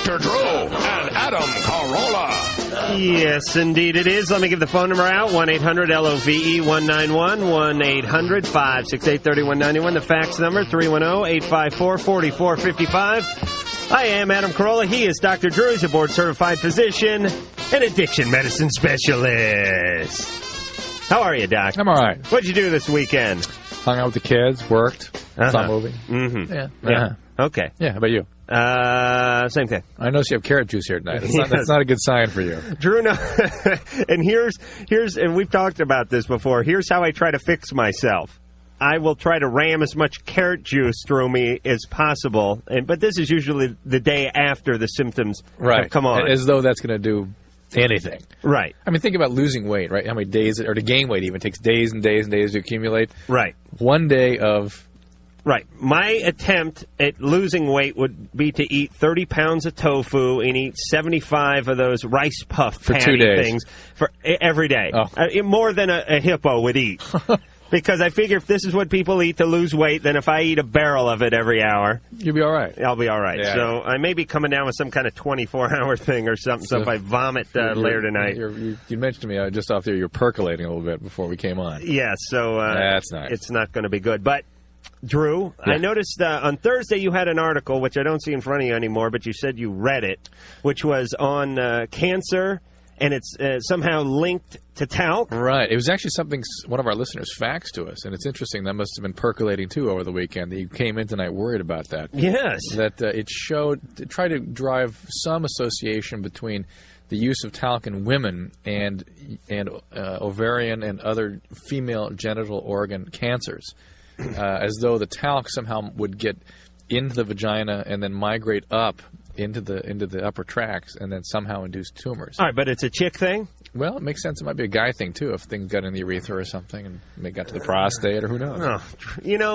Dr. Drew and Adam Carolla. Yes, indeed it is. Let me give the phone number out, 1-800-LOVE-191, 1-800-568-3191. The fax number, 310-854-4455. I am Adam Carolla. He is Dr. Drew. He's a board-certified physician and addiction medicine specialist. How are you, Doc? I'm all right. What'd you do this weekend? Hung out with the kids, worked, saw a movie. Mm-hmm. Yeah. Okay. Yeah, how about you? Same thing. I noticed you have carrot juice here tonight. That's not a good sign for you. Drew, no. And here's, and we've talked about this before. Here's how I try to fix myself. I will try to ram as much carrot juice through me as possible, but this is usually the day after the symptoms have come on. As though that's going to do anything. Right. I mean, think about losing weight, right? How many days, or to gain weight even, takes days and days and days to accumulate. Right. One day of... Right. My attempt at losing weight would be to eat 30 pounds of tofu and eat 75 of those rice puff for patty 2 days. Things for every day. Oh. More than a hippo would eat. Because I figure if this is what people eat to lose weight, then if I eat a barrel of it every hour... You'll be all right. I'll be all right. Yeah. So I may be coming down with some kind of 24-hour thing or something, so if I vomit later tonight... You mentioned to me just off there you're percolating a little bit before we came on. Yeah, so that's nice. It's not going to be good. But... Drew, yeah. I noticed on Thursday you had an article, which I don't see in front of you anymore, but you said you read it, which was on cancer, and it's somehow linked to talc. Right. It was actually something one of our listeners faxed to us, and it's interesting. That must have been percolating, too, over the weekend. You came in tonight worried about that. Yes. That it tried to drive some association between the use of talc in women and ovarian and other female genital organ cancers. As though the talc somehow would get into the vagina and then migrate up into the upper tracts and then somehow induce tumors. All right, but it's a chick thing? Well, it makes sense. It might be a guy thing, too, if things got in the urethra or something and they got to the prostate or who knows. Oh,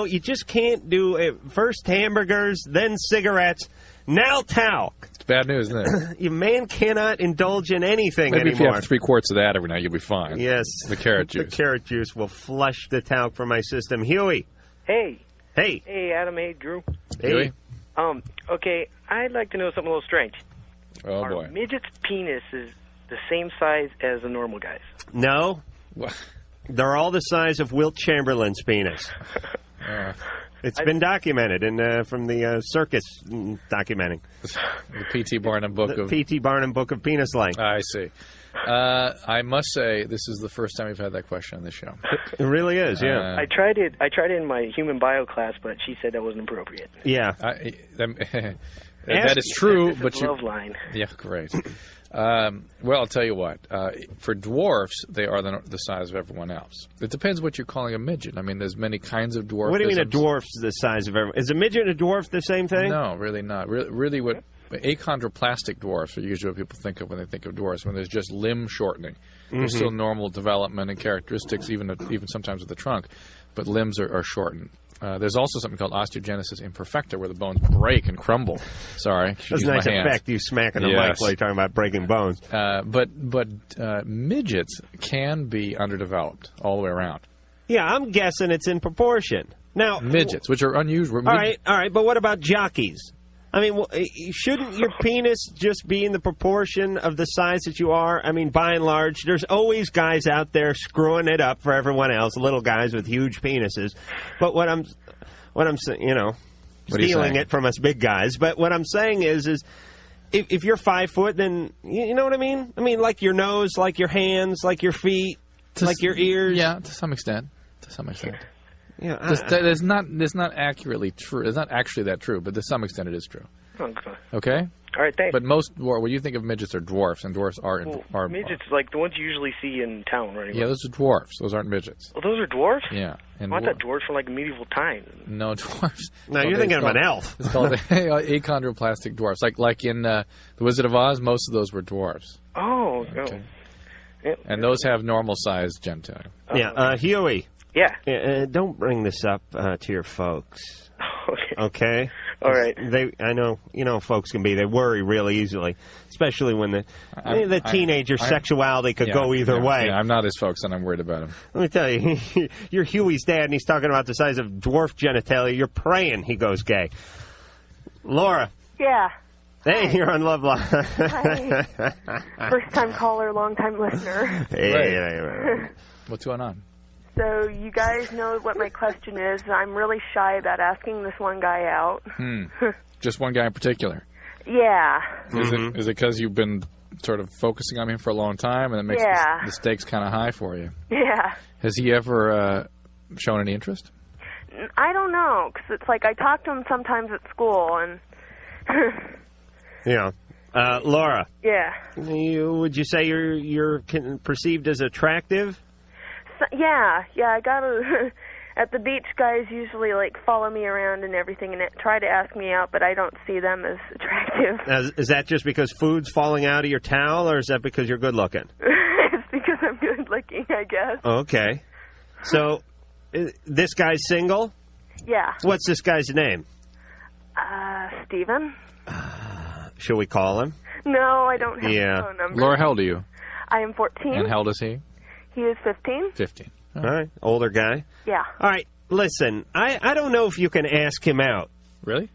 you just can't do it. First hamburgers, then cigarettes, now talc. It's bad news, isn't it? Your man cannot indulge in anything Maybe anymore. If you have 3 quarts of that every night, you'll be fine. Yes. The carrot juice. The carrot juice will flush the talc from my system. Huey. Hey. Hey. Hey, Adam. Hey, Drew. Hey. Okay, I'd like to know something a little strange. Oh, boy. Are midgets' penises the same size as a normal guy's? No. They're all the size of Wilt Chamberlain's penis. It's been documented from the circus documenting. The P.T. Barnum book of... P.T. Barnum book of penis length. I see. I must say, this is the first time we've had that question on this show. It really is, yeah. I tried it in my human bio class, but she said that wasn't appropriate. Yeah. That is true, but you... Loveline. Yeah, great. Well, I'll tell you what. For dwarfs, they are the size of everyone else. It depends what you're calling a midget. I mean, there's many kinds of dwarfisms. What do you mean a dwarf's the size of everyone? Is a midget and a dwarf the same thing? No, really not. Really what... Achondroplastic dwarfs are usually what people think of when they think of dwarfs, when there's just limb shortening. There's still normal development and characteristics, even sometimes with the trunk, but limbs are shortened. There's also something called osteogenesis imperfecta, where the bones break and crumble. Sorry. That's a nice effect, you smacking the mic while you're talking about breaking bones. But midgets can be underdeveloped all the way around. Yeah, I'm guessing it's in proportion. Now, midgets, which are unusual. All right, but what about jockeys? I mean, shouldn't your penis just be in the proportion of the size that you are? I mean, by and large, there's always guys out there screwing it up for everyone else, little guys with huge penises. But what I'm saying, stealing it from us big guys. But what I'm saying is if you're 5 foot, then you know what I mean? I mean, like your nose, like your hands, like your feet, like your ears. Yeah, to some extent. Yeah, that's not accurately true. It's not actually that true, but to some extent it is true. Okay? All right, thanks. But when you think of midgets are dwarfs, and dwarfs are midgets, like the ones you usually see in town, right? Yeah, those are dwarfs. Those aren't midgets. Oh, those are dwarfs? Yeah. And I thought dwarfs from like medieval times. No, dwarfs. No, you're thinking of an elf. It's called achondroplastic dwarfs. Like in The Wizard of Oz, most of those were dwarfs. Oh, okay. And those have normal-sized genitalia. Yeah, Huey. Yeah. Don't bring this up to your folks. Okay. Okay? All right. I know, folks can be. They worry really easily, especially when the teenager sexuality could go either way. Yeah, I'm not his folks, and I'm worried about him. Let me tell you, you're Huey's dad, and he's talking about the size of dwarf genitalia. You're praying he goes gay. Laura. Yeah. Hey, you're on Loveline. Hi. First-time caller, long-time listener. Hey. What's going on? So you guys know what my question is. I'm really shy about asking this one guy out. Just one guy in particular? Yeah. Is it because you've been sort of focusing on him for a long time and it makes the stakes kind of high for you? Yeah. Has he ever shown any interest? I don't know, because it's like I talk to him sometimes at school, and... Yeah. Laura. Yeah. Would you say you're perceived as attractive? So, yeah, I gotta... At the beach, guys usually, like, follow me around and everything and try to ask me out, but I don't see them as attractive. Is that just because food's falling out of your towel, or is that because you're good-looking? It's because I'm good-looking, I guess. Okay. So, this guy's single? Yeah. What's this guy's name? Steven? Shall we call him? No, I don't have a phone number. Laura, how old are you? I am 14. And how old is he? He is 15. 15. All right. Older guy? Yeah. All right. Listen, I don't know if you can ask him out. Really?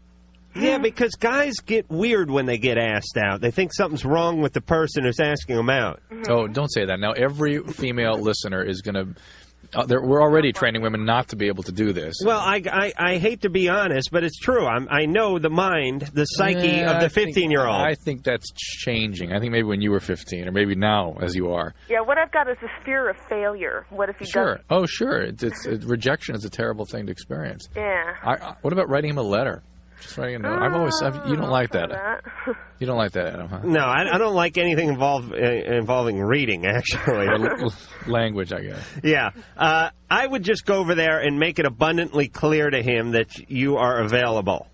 Yeah, because guys get weird when they get asked out. They think something's wrong with the person who's asking them out. Oh, don't say that. Now, every female listener is going to... we're already training women not to be able to do this. Well, I hate to be honest, but it's true. I know the mind, the psyche of the 15-year-old. I think that's changing. I think maybe when you were 15, or maybe now as you are. Yeah, what I've got is a fear of failure. What if he doesn't? Oh, sure. Rejection is a terrible thing to experience. Yeah. What about writing him a letter? Just writing a note. You don't like that. You don't like that, Adam, huh? No, I don't like anything involving reading, actually. Or language, I guess. Yeah. I would just go over there and make it abundantly clear to him that you are available.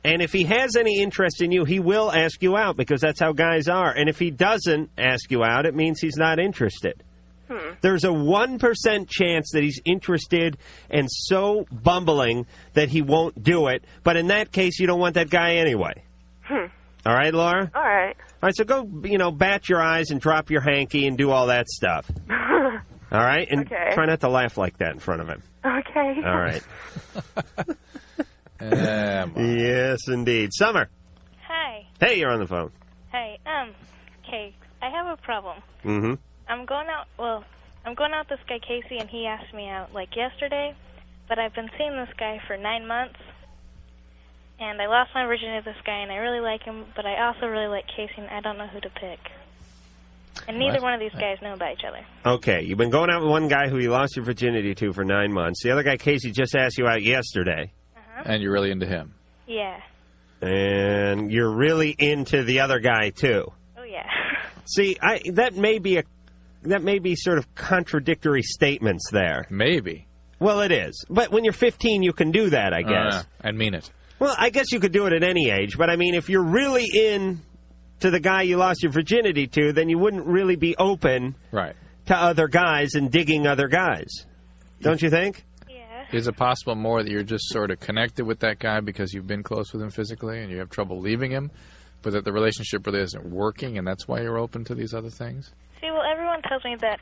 And if he has any interest in you, he will ask you out, because that's how guys are. And if he doesn't ask you out, it means he's not interested. There's a 1% chance that he's interested and so bumbling that he won't do it. But in that case, you don't want that guy anyway. All right, Laura? All right. All right, so go, bat your eyes and drop your hanky and do all that stuff. All right? And try not to laugh like that in front of him. Okay. All right. Yes, indeed. Summer. Hi. Hey, you're on the phone. Hey, okay, I have a problem. Mm-hmm. I'm going out with this guy Casey, and he asked me out, like, yesterday, but I've been seeing this guy for 9 months, and I lost my virginity to this guy, and I really like him, but I also really like Casey, and I don't know who to pick. And neither one of these guys know about each other. Okay, you've been going out with one guy who you lost your virginity to for 9 months. The other guy, Casey, just asked you out yesterday. And you're really into him. Yeah. And you're really into the other guy, too. Oh, yeah. See, that may be sort of contradictory statements there. Maybe. Well, it is. But when you're 15, you can do that, I guess. I mean it. Well, I guess you could do it at any age. But, I mean, if you're really in to the guy you lost your virginity to, then you wouldn't really be open to other guys and digging other guys. Don't you think? Yeah. Is it possible more that you're just sort of connected with that guy because you've been close with him physically and you have trouble leaving him, but that the relationship really isn't working and that's why you're open to these other things? See, well, everyone tells me that,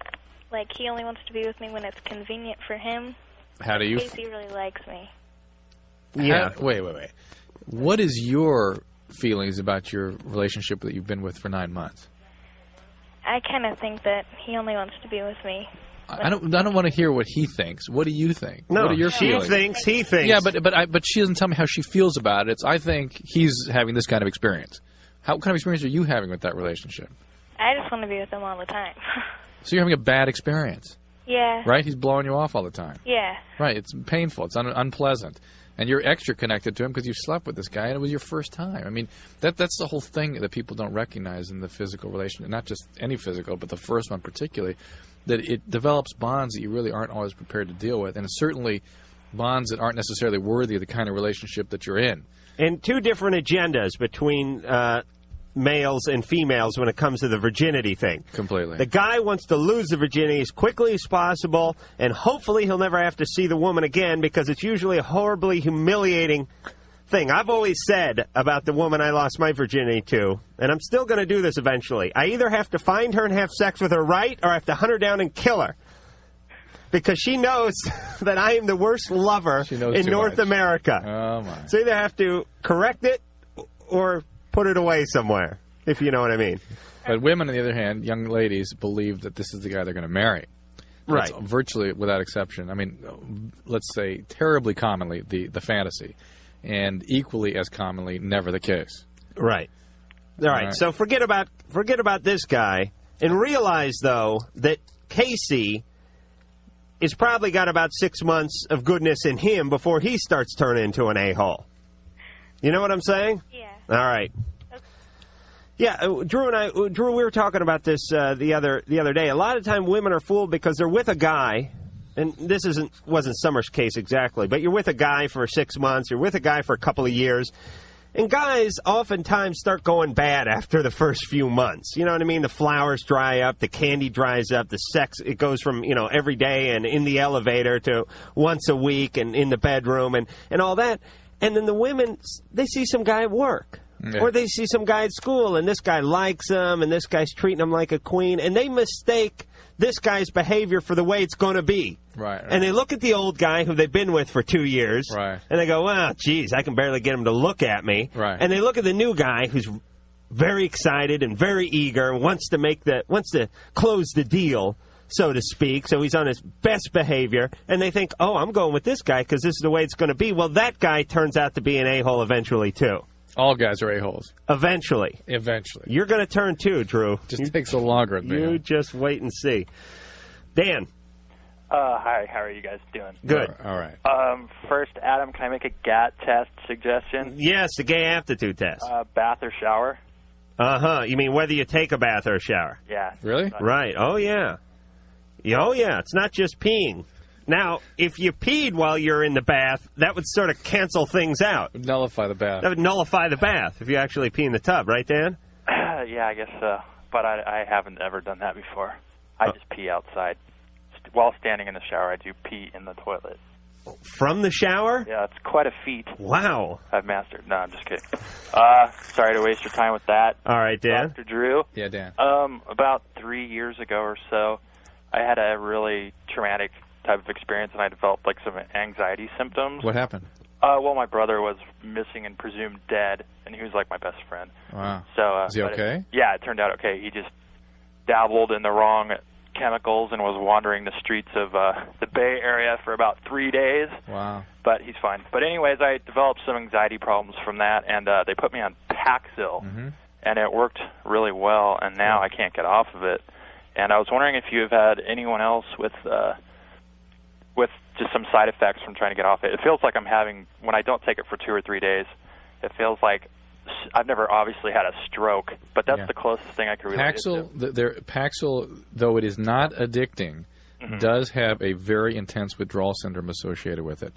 like, he only wants to be with me when it's convenient for him. How do you... Casey really likes me. Yeah. Wait. What is your feelings about your relationship that you've been with for 9 months? I kind of think that he only wants to be with me. I don't want to hear what he thinks. What do you think? No, what are your feelings? She thinks, he thinks. Yeah, but she doesn't tell me how she feels about it. I think he's having this kind of experience. What kind of experience are you having with that relationship? I just want to be with him all the time. So you're having a bad experience. Yeah. Right? He's blowing you off all the time. Yeah. Right. It's painful. It's unpleasant. And you're extra connected to him because you slept with this guy and it was your first time. I mean, that's the whole thing that people don't recognize in the physical relationship. Not just any physical, but the first one particularly. That it develops bonds that you really aren't always prepared to deal with. And certainly bonds that aren't necessarily worthy of the kind of relationship that you're in. And two different agendas between males and females when it comes to the virginity thing. Completely. The guy wants to lose the virginity as quickly as possible, and hopefully he'll never have to see the woman again because it's usually a horribly humiliating thing. I've always said about the woman I lost my virginity to, and I'm still going to do this eventually, I either have to find her and have sex with her right, or I have to hunt her down and kill her. Because she knows that I am the worst lover in North America. Oh, my. So either have to correct it or put it away somewhere, if you know what I mean. But women, on the other hand, young ladies, believe that this is the guy they're going to marry. Right. That's virtually without exception. I mean, let's say terribly commonly the fantasy, and equally as commonly never the case. Right. All right. So forget about this guy, and realize though that Casey is probably got about 6 months of goodness in him before he starts turning into an a-hole. You know what I'm saying? Yeah. All right. Yeah, Drew, we were talking about this the other day. A lot of time women are fooled because they're with a guy, and this wasn't Summer's case exactly, but you're with a guy for 6 months, you're with a guy for a couple of years, and guys oftentimes start going bad after the first few months. You know what I mean? The flowers dry up, the candy dries up, the sex, it goes from, every day and in the elevator to once a week and in the bedroom and all that. And then the women, they see some guy at work. Yeah. Or they see some guy at school, and this guy likes them, and this guy's treating them like a queen, and they mistake this guy's behavior for the way it's going to be. Right. And they look at the old guy who they've been with for 2 years, right, and they go, well, geez, I can barely get him to look at me. Right. And they look at the new guy who's very excited and very eager and wants to close the deal, so to speak, so he's on his best behavior, and they think, oh, I'm going with this guy because this is the way it's going to be. Well, that guy turns out to be an a-hole eventually, too. All guys are a-holes. Eventually. You're going to turn too, Drew. Just takes a longer. You just wait and see. Dan. Hi, how are you guys doing? Good. All right. First, Adam, can I make a GAT test suggestion? Yes, the gay aptitude test. Bath or shower? Uh-huh. You mean whether you take a bath or a shower? Yeah. Really? Right. Oh, yeah. Oh, yeah. It's not just peeing. Now, if you peed while you're in the bath, that would sort of cancel things out. It would nullify the bath. That would nullify the bath if you actually pee in the tub, right, Dan? Yeah, I guess so. But I haven't ever done that before. I just pee outside. While standing in the shower, I do pee in the toilet. From the shower? Yeah, it's quite a feat. Wow. I've mastered. No, I'm just kidding. Sorry to waste your time with that. All right, Dan. Dr. Drew? Yeah, Dan. About 3 years ago or so, I had a really traumatic type of experience, and I developed some anxiety symptoms. What happened? Well, my brother was missing and presumed dead, and he was like my best friend. Wow. So, is he okay? It turned out okay. He just dabbled in the wrong chemicals and was wandering the streets of the Bay Area for about 3 days. Wow. But he's fine. But anyways, I developed some anxiety problems from that, and they put me on Paxil, and it worked really well, and now I can't get off of it. And I was wondering if you have had anyone else with just some side effects from trying to get off it. It feels like I'm having, when I don't take it for 2 or 3 days, it feels like I've never obviously had a stroke, but that's the closest thing I could relate it to. Paxil, though it is not addicting, does have a very intense withdrawal syndrome associated with it.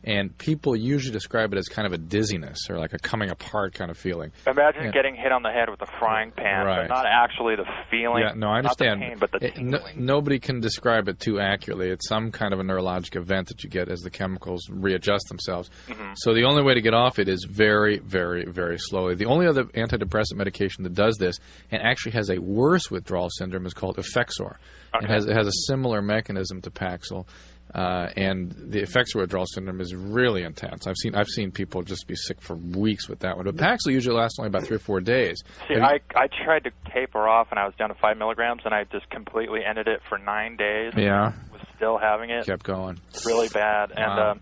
And people usually describe it as kind of a dizziness or like a coming apart kind of feeling. Imagine getting hit on the head with a frying pan, but not actually the feeling. Yeah, no, I understand. Not the pain, but the tingling. Nobody can describe it too accurately. It's some kind of a neurologic event that you get as the chemicals readjust themselves. So the only way to get off it is very, very, very slowly. The only other antidepressant medication that does this and actually has a worse withdrawal syndrome is called Effexor. Okay. It has a similar mechanism to Paxil. And the Effexor withdrawal syndrome is really intense. I've seen people just be sick for weeks with that one. But Paxil usually lasts only about 3 or 4 days. See, I tried to taper off, and I was down to 5 milligrams, and I just completely ended it for 9 days. Yeah. Was still having it. Kept going. Really bad. Wow. And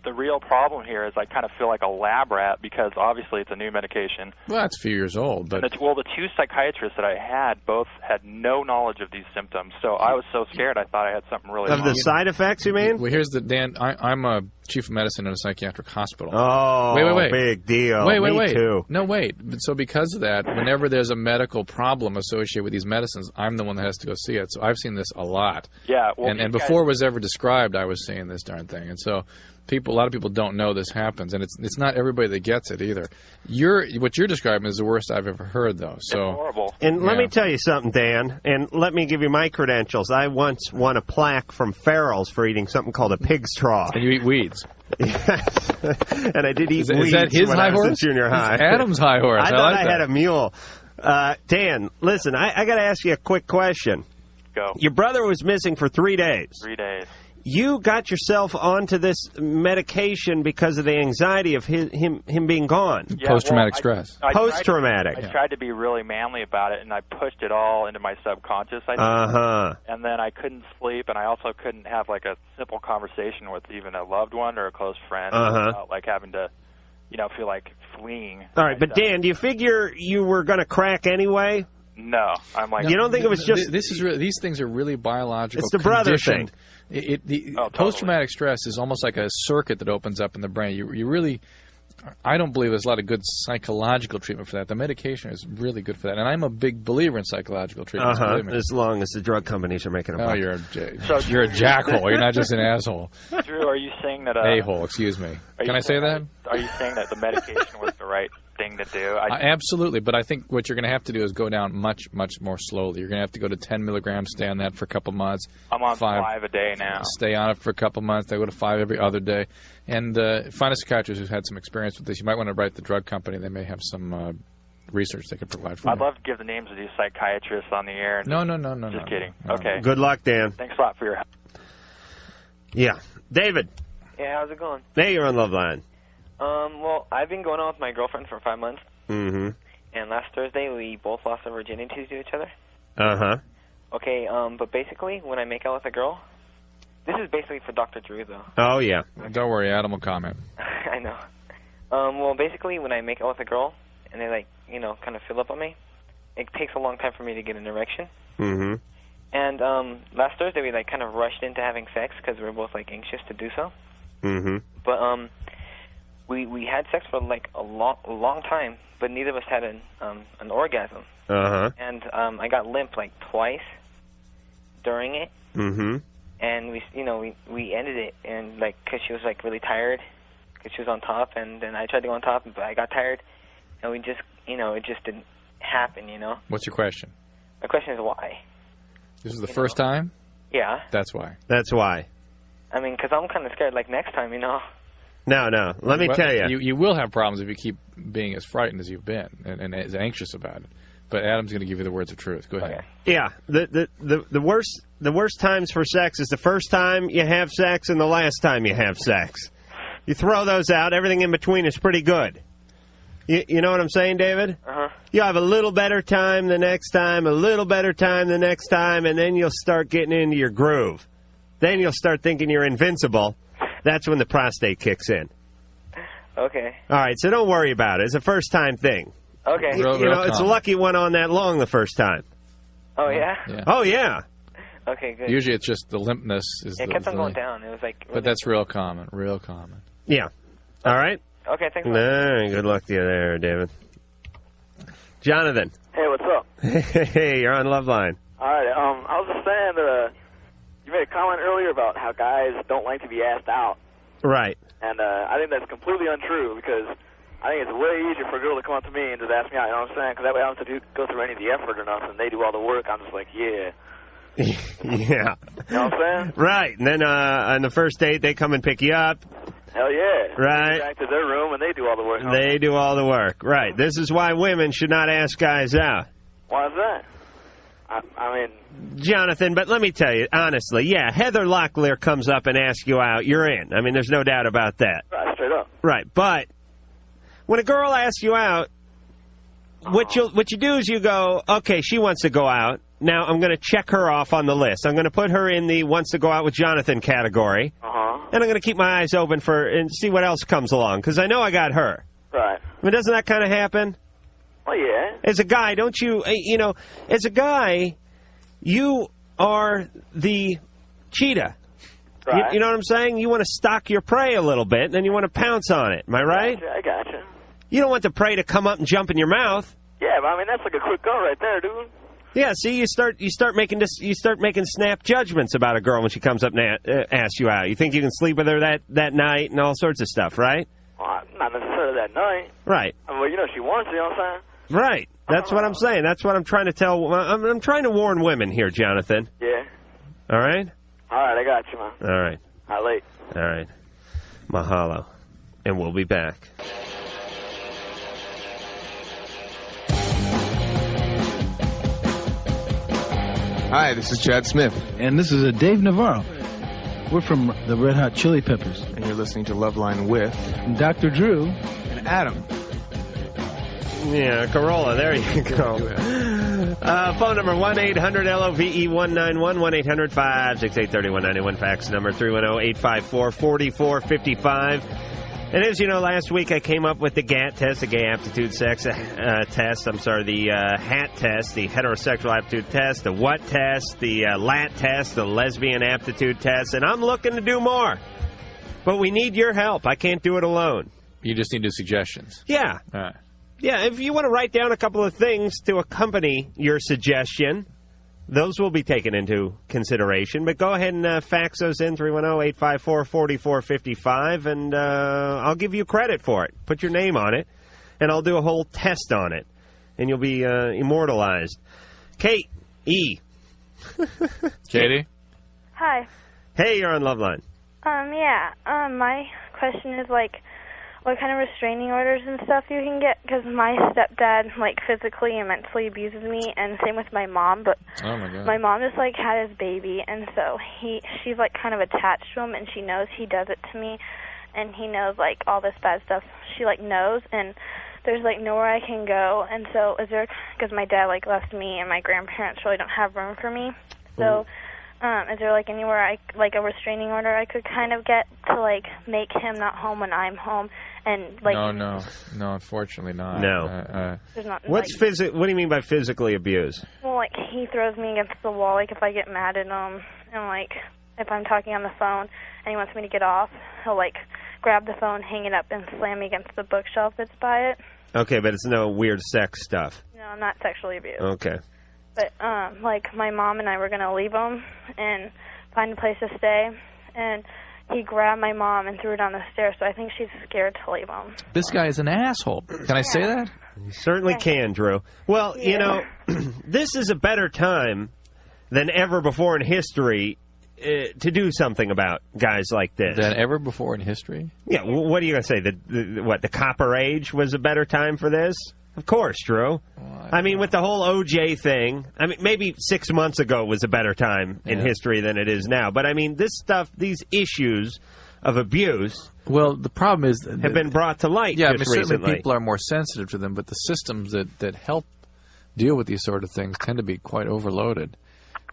the real problem here is I kind of feel like a lab rat because obviously it's a new medication. Well, it's a few years old. But the 2 psychiatrists that I had both had no knowledge of these symptoms. So I was so scared I thought I had something really wrong. Of the side effects, you mean? Well, here's Dan, I'm a chief of medicine in a psychiatric hospital. Oh, wait. Big deal. Wait. Too. No, wait. So because of that, whenever there's a medical problem associated with these medicines, I'm the one that has to go see it. So I've seen this a lot. Yeah. Well, and before it was ever described, I was seeing this darn thing. And so a lot of people don't know this happens, and it's not everybody that gets it either. What you're describing is the worst I've ever heard, though. So it's horrible. And let me tell you something, Dan, and let me give you my credentials. I once won a plaque from Farrell's for eating something called a pig's trough. And you eat weeds. Yes. And I did eat weeds is that his when high I was horse? in junior high. It's Adam's high horse. I thought like I had a mule. Dan, listen, I got to ask you a quick question. Go. Your brother was missing for 3 days. 3 days. you got yourself onto this medication because of the anxiety of him being gone. Yeah, Post-traumatic stress. Post-traumatic. I tried to be really manly about it, and I pushed it all into my subconscious, I think. Uh-huh. And then I couldn't sleep, and I also couldn't have, like, a simple conversation with even a loved one or a close friend without, like, having to, feel like fleeing. All right, but Dan, do you figure you were going to crack anyway? No. I'm like... You don't think it was just... These things are really biological. It's the brother thing. Post-traumatic stress is almost like a circuit that opens up in the brain. You really... I don't believe there's a lot of good psychological treatment for that. The medication is really good for that. And I'm a big believer in psychological treatment. As long as the drug companies are making a buck. You're a jackhole. You're not just an asshole. Drew, are you saying that... A-hole, excuse me. Can I say that? Are you saying that the medication was the right thing to do? Absolutely, but I think what you're going to have to do is go down much, much more slowly. You're going to have to go to 10 milligrams, stay on that for a couple months. I'm on 5 a day now. Stay on it for a couple months. I go to 5 every other day. And find a psychiatrist who's had some experience with this. You might want to write the drug company. They may have some research they could provide for you. I'd love to give the names of these psychiatrists on the air. No. Just kidding. No. Okay. Good luck, Dan. Thanks a lot for your help. Yeah. David. Yeah, how's it going? Hey, you're on Loveline. Well, I've been going on with my girlfriend for 5 months. Mm-hmm. And last Thursday, we both lost our virginity to each other. Uh-huh. Okay, but basically, when I make out with a girl, this is basically for Dr. Drew, though. Oh, yeah. Don't worry, Adam will comment. I know. Well, basically, when I make out with a girl, and they, kind of fill up on me, it takes a long time for me to get an erection. Mm-hmm. And last Thursday, we, kind of rushed into having sex because we were both, anxious to do so. Mm-hmm. But, we had sex for, a long time, but neither of us had an orgasm. Uh-huh. And I got limp, twice during it. Mm-hmm. And we ended it, and because she was really tired, because she was on top, and then I tried to go on top, but I got tired, and we just it just didn't happen. What's your question? My question is why. This is the first time? Yeah. That's why. That's why. I mean, because I'm kind of scared. Next time, No. Let me tell you. You will have problems if you keep being as frightened as you've been and as anxious about it. But Adam's going to give you the words of truth. Go ahead. Okay. Yeah. The worst times for sex is the first time you have sex and the last time you have sex. You throw those out, everything in between is pretty good. You know what I'm saying, David? Uh-huh. You'll have a little better time the next time, a little better time the next time, and then you'll start getting into your groove. Then you'll start thinking you're invincible. That's when the prostate kicks in. Okay. All right, so don't worry about it. It's a first-time thing. Okay. It's lucky it went on that long the first time. Oh, yeah? Oh, yeah. Okay, good. Usually it's just the limpness. It kept on going down. It was But that's real common. Real common. Yeah. All right? Okay, thanks. All right, good luck to you there, David. Jonathan. Hey, what's up? Hey, you're on Loveline. All right, I was just saying that you made a comment earlier about how guys don't like to be asked out. Right. And I think that's completely untrue because I think it's way easier for a girl to come up to me and just ask me out, you know what I'm saying? Because that way I don't have to go through any of the effort or nothing. They do all the work. I'm just like, yeah. Yeah. You know what I'm saying? Right. And then on the first date, they come and pick you up. Hell yeah. Right. They go back to their room and they do all the work. They do all the work. Right. This is why women should not ask guys out. Why is that? I mean... Jonathan, but let me tell you, honestly, yeah, Heather Locklear comes up and asks you out, you're in. I mean, there's no doubt about that. Right, straight up. Right, but when a girl asks you out, what you do is you go, okay, she wants to go out. Now I'm going to check her off on the list. I'm going to put her in the wants to go out with Jonathan category. Uh-huh. And I'm going to keep my eyes open and see what else comes along, because I know I got her. Right. I mean, doesn't that kind of happen? Well, yeah. As a guy, don't you, as a guy, you are the cheetah. Right. You know what I'm saying? You want to stalk your prey a little bit, and then you want to pounce on it. Am I right? I gotcha. You don't want the prey to come up and jump in your mouth. Yeah, but I mean, that's like a quick go right there, dude. Yeah, see, you start making snap judgments about a girl when she comes up and asks you out. You think you can sleep with her that night and all sorts of stuff, right? Well, not necessarily that night. Right. I mean, well, she wants to, you know what I'm saying? Right. That's what I'm saying. That's what I'm trying to tell. I'm trying to warn women here, Jonathan. Yeah. All right? All right, I got you, man. All right. All right, late. All right. Mahalo. And we'll be back. Hi, this is Chad Smith. And this is Dave Navarro. We're from the Red Hot Chili Peppers. And you're listening to Loveline with Dr. Drew and Adam. Yeah, Carolla. There you go. Phone number 1-800-LOVE-191, 1-800-568-3191. Fax number 310-854-4455. And as you know, last week I came up with the GAT test, the Gay Aptitude Sex Test. I'm sorry, the HAT test, the Heterosexual Aptitude Test, the WHAT test, the LAT test, the Lesbian Aptitude Test, and I'm looking to do more. But we need your help. I can't do it alone. You just need to do suggestions. Yeah. All right. Yeah, if you want to write down a couple of things to accompany your suggestion, those will be taken into consideration. But go ahead and fax those in, 310-854-4455, and I'll give you credit for it. Put your name on it, and I'll do a whole test on it, and you'll be immortalized. Kate E. Katie? Hi. Hey, you're on Loveline. My question is, like, what kind of restraining orders and stuff you can get, because my stepdad, like, physically and mentally abuses me, and same with my mom, but oh my God. My mom just, like, had his baby, and so she's, like, kind of attached to him, and she knows he does it to me, and he knows, like, all this bad stuff. She, like, knows, and there's, like, nowhere I can go, and so is there, because my dad, like, left me, and my grandparents really don't have room for me, so... is there, like, anywhere, like, a restraining order I could kind of get to, like, make him not home when I'm home? And, like... No, unfortunately not. No. There's not, what do you mean by physically abuse? Well, like, he throws me against the wall, like, if I get mad at him, and, like, if I'm talking on the phone and he wants me to get off, he'll, like, grab the phone, hang it up, and slam me against the bookshelf that's by it. Okay, but it's no weird sex stuff. No, not sexually abused. Okay. But, like, my mom and I were going to leave him and find a place to stay, and he grabbed my mom and threw her down the stairs, so I think she's scared to leave him. This guy is an asshole. Can I say that? You certainly can, Drew. Well, you know, this is a better time than ever before in history to do something about guys like this. Than ever before in history? Yeah, what are you going to say? The Copper Age was a better time for this? Of course, Drew. I mean, with the whole OJ thing, I mean, maybe 6 months ago was a better time in history than it is now. But, I mean, this stuff, these issues of abuse... Well, the problem is... have been brought to light just certainly recently. people are more sensitive to them, but the systems that help deal with these sort of things tend to be quite overloaded.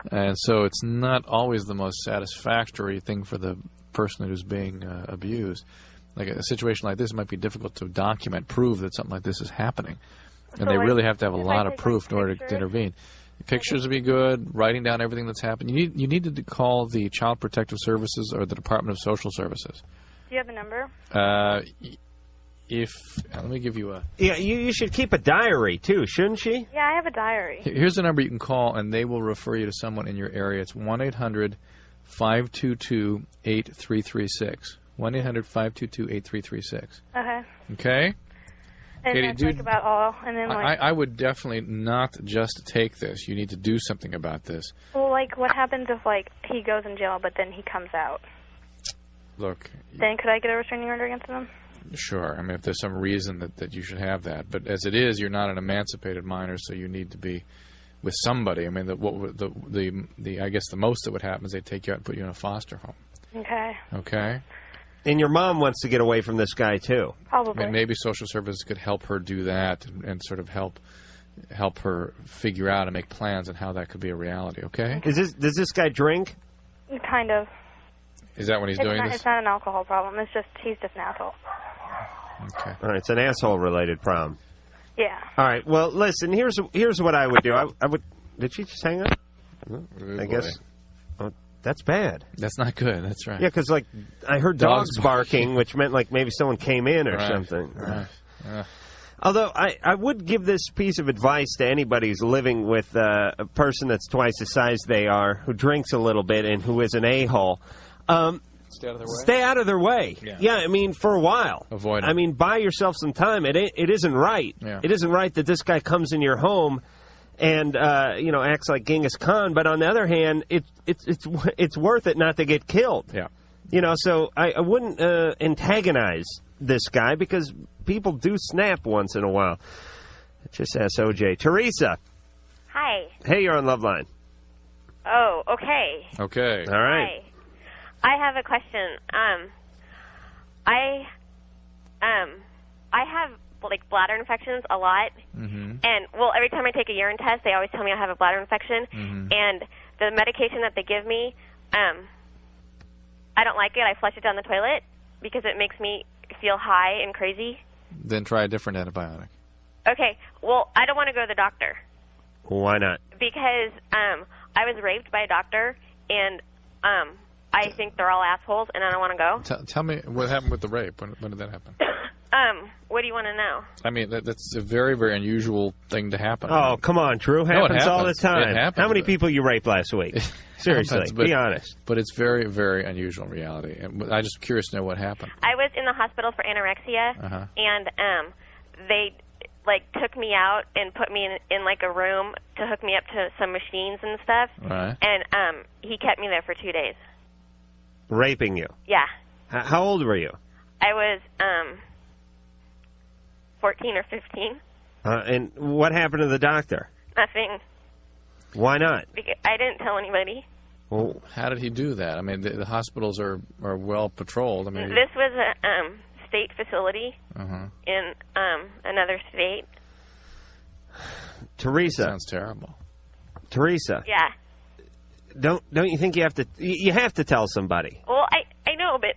And so it's not always the most satisfactory thing for the person who's being abused. Like a situation like this might be difficult to document, prove that something like this is happening. And they really have to have a lot of proof in order to intervene. The pictures would be good, writing down everything that's happened. You need to call the Child Protective Services or the Department of Social Services. Do you have the number? Let me give you a... Yeah, you should keep a diary, too, shouldn't she? Yeah, I have a diary. Here's the number you can call, and they will refer you to someone in your area. It's 1-800-522-8336. 1-800-522-8336. Okay. Okay? And Katie, that's, like, about all. And then, like... I would definitely not just take this. You need to do something about this. Well, like, what happens if, like, he goes in jail, but then he comes out? Look... Then could I get a restraining order against him? Sure. I mean, if there's some reason that you should have that. But as it is, you're not an emancipated minor, so you need to be with somebody. I mean, I guess the most that would happen is they'd take you out and put you in a foster home. Okay. Okay? And your mom wants to get away from this guy, too. Probably. And maybe social services could help her do that and sort of help her figure out and make plans on how that could be a reality, okay? Does this guy drink? Kind of. Is that when he's doing this? It's not an alcohol problem. It's just, he's just an asshole. Okay. All right, it's an asshole-related problem. Yeah. All right, well, listen, here's what I would do. I would... Did she just hang up? I guess... Oh, that's bad. That's not good, that's right. Yeah, because, like, I heard dogs barking, which meant, like, maybe someone came in or something. Right. Although, I would give this piece of advice to anybody who's living with a person that's twice the size they are, who drinks a little bit, and who is an a-hole. Stay out of their way? Stay out of their way. Yeah, I mean, for a while. Avoid it. I mean, buy yourself some time. It isn't right. Yeah. It isn't right that this guy comes in your home and, acts like Genghis Khan. But on the other hand, it's worth it not to get killed. Yeah. So I wouldn't antagonize this guy because people do snap once in a while. Just ask OJ. Teresa. Hi. Hey, you're on Loveline. Oh, okay. Okay. All right. Hi. I have a question. I have like bladder infections a lot, and every time I take a urine test, they always tell me I have a bladder infection, and the medication that they give me, I don't like it. I flush it down the toilet because it makes me feel high and crazy. Then try a different antibiotic. Okay, well, I don't want to go to the doctor. Why not? Because I was raped by a doctor, and I think they're all assholes, and I don't want to go. Tell me what happened with the rape. When did that happen? What do you want to know? I mean, that's a very, very unusual thing to happen. Oh, come on, Drew. Happens all the time. It happens. How many people you raped last week? Seriously, happens, be honest. But it's very, very unusual in reality. And I'm just curious to know what happened. I was in the hospital for anorexia, and they took me out and put me in like a room to hook me up to some machines and stuff. Right. And he kept me there for 2 days. Raping you? Yeah. How old were you? I was 14 or 15. And what happened to the doctor? Nothing. Why not? Because I didn't tell anybody. Well, how did he do that? I mean, the hospitals are well patrolled. I mean, this was a state facility in another state. Teresa. Sounds terrible. Teresa. Yeah. Don't you think you have to tell somebody? Well, I know, but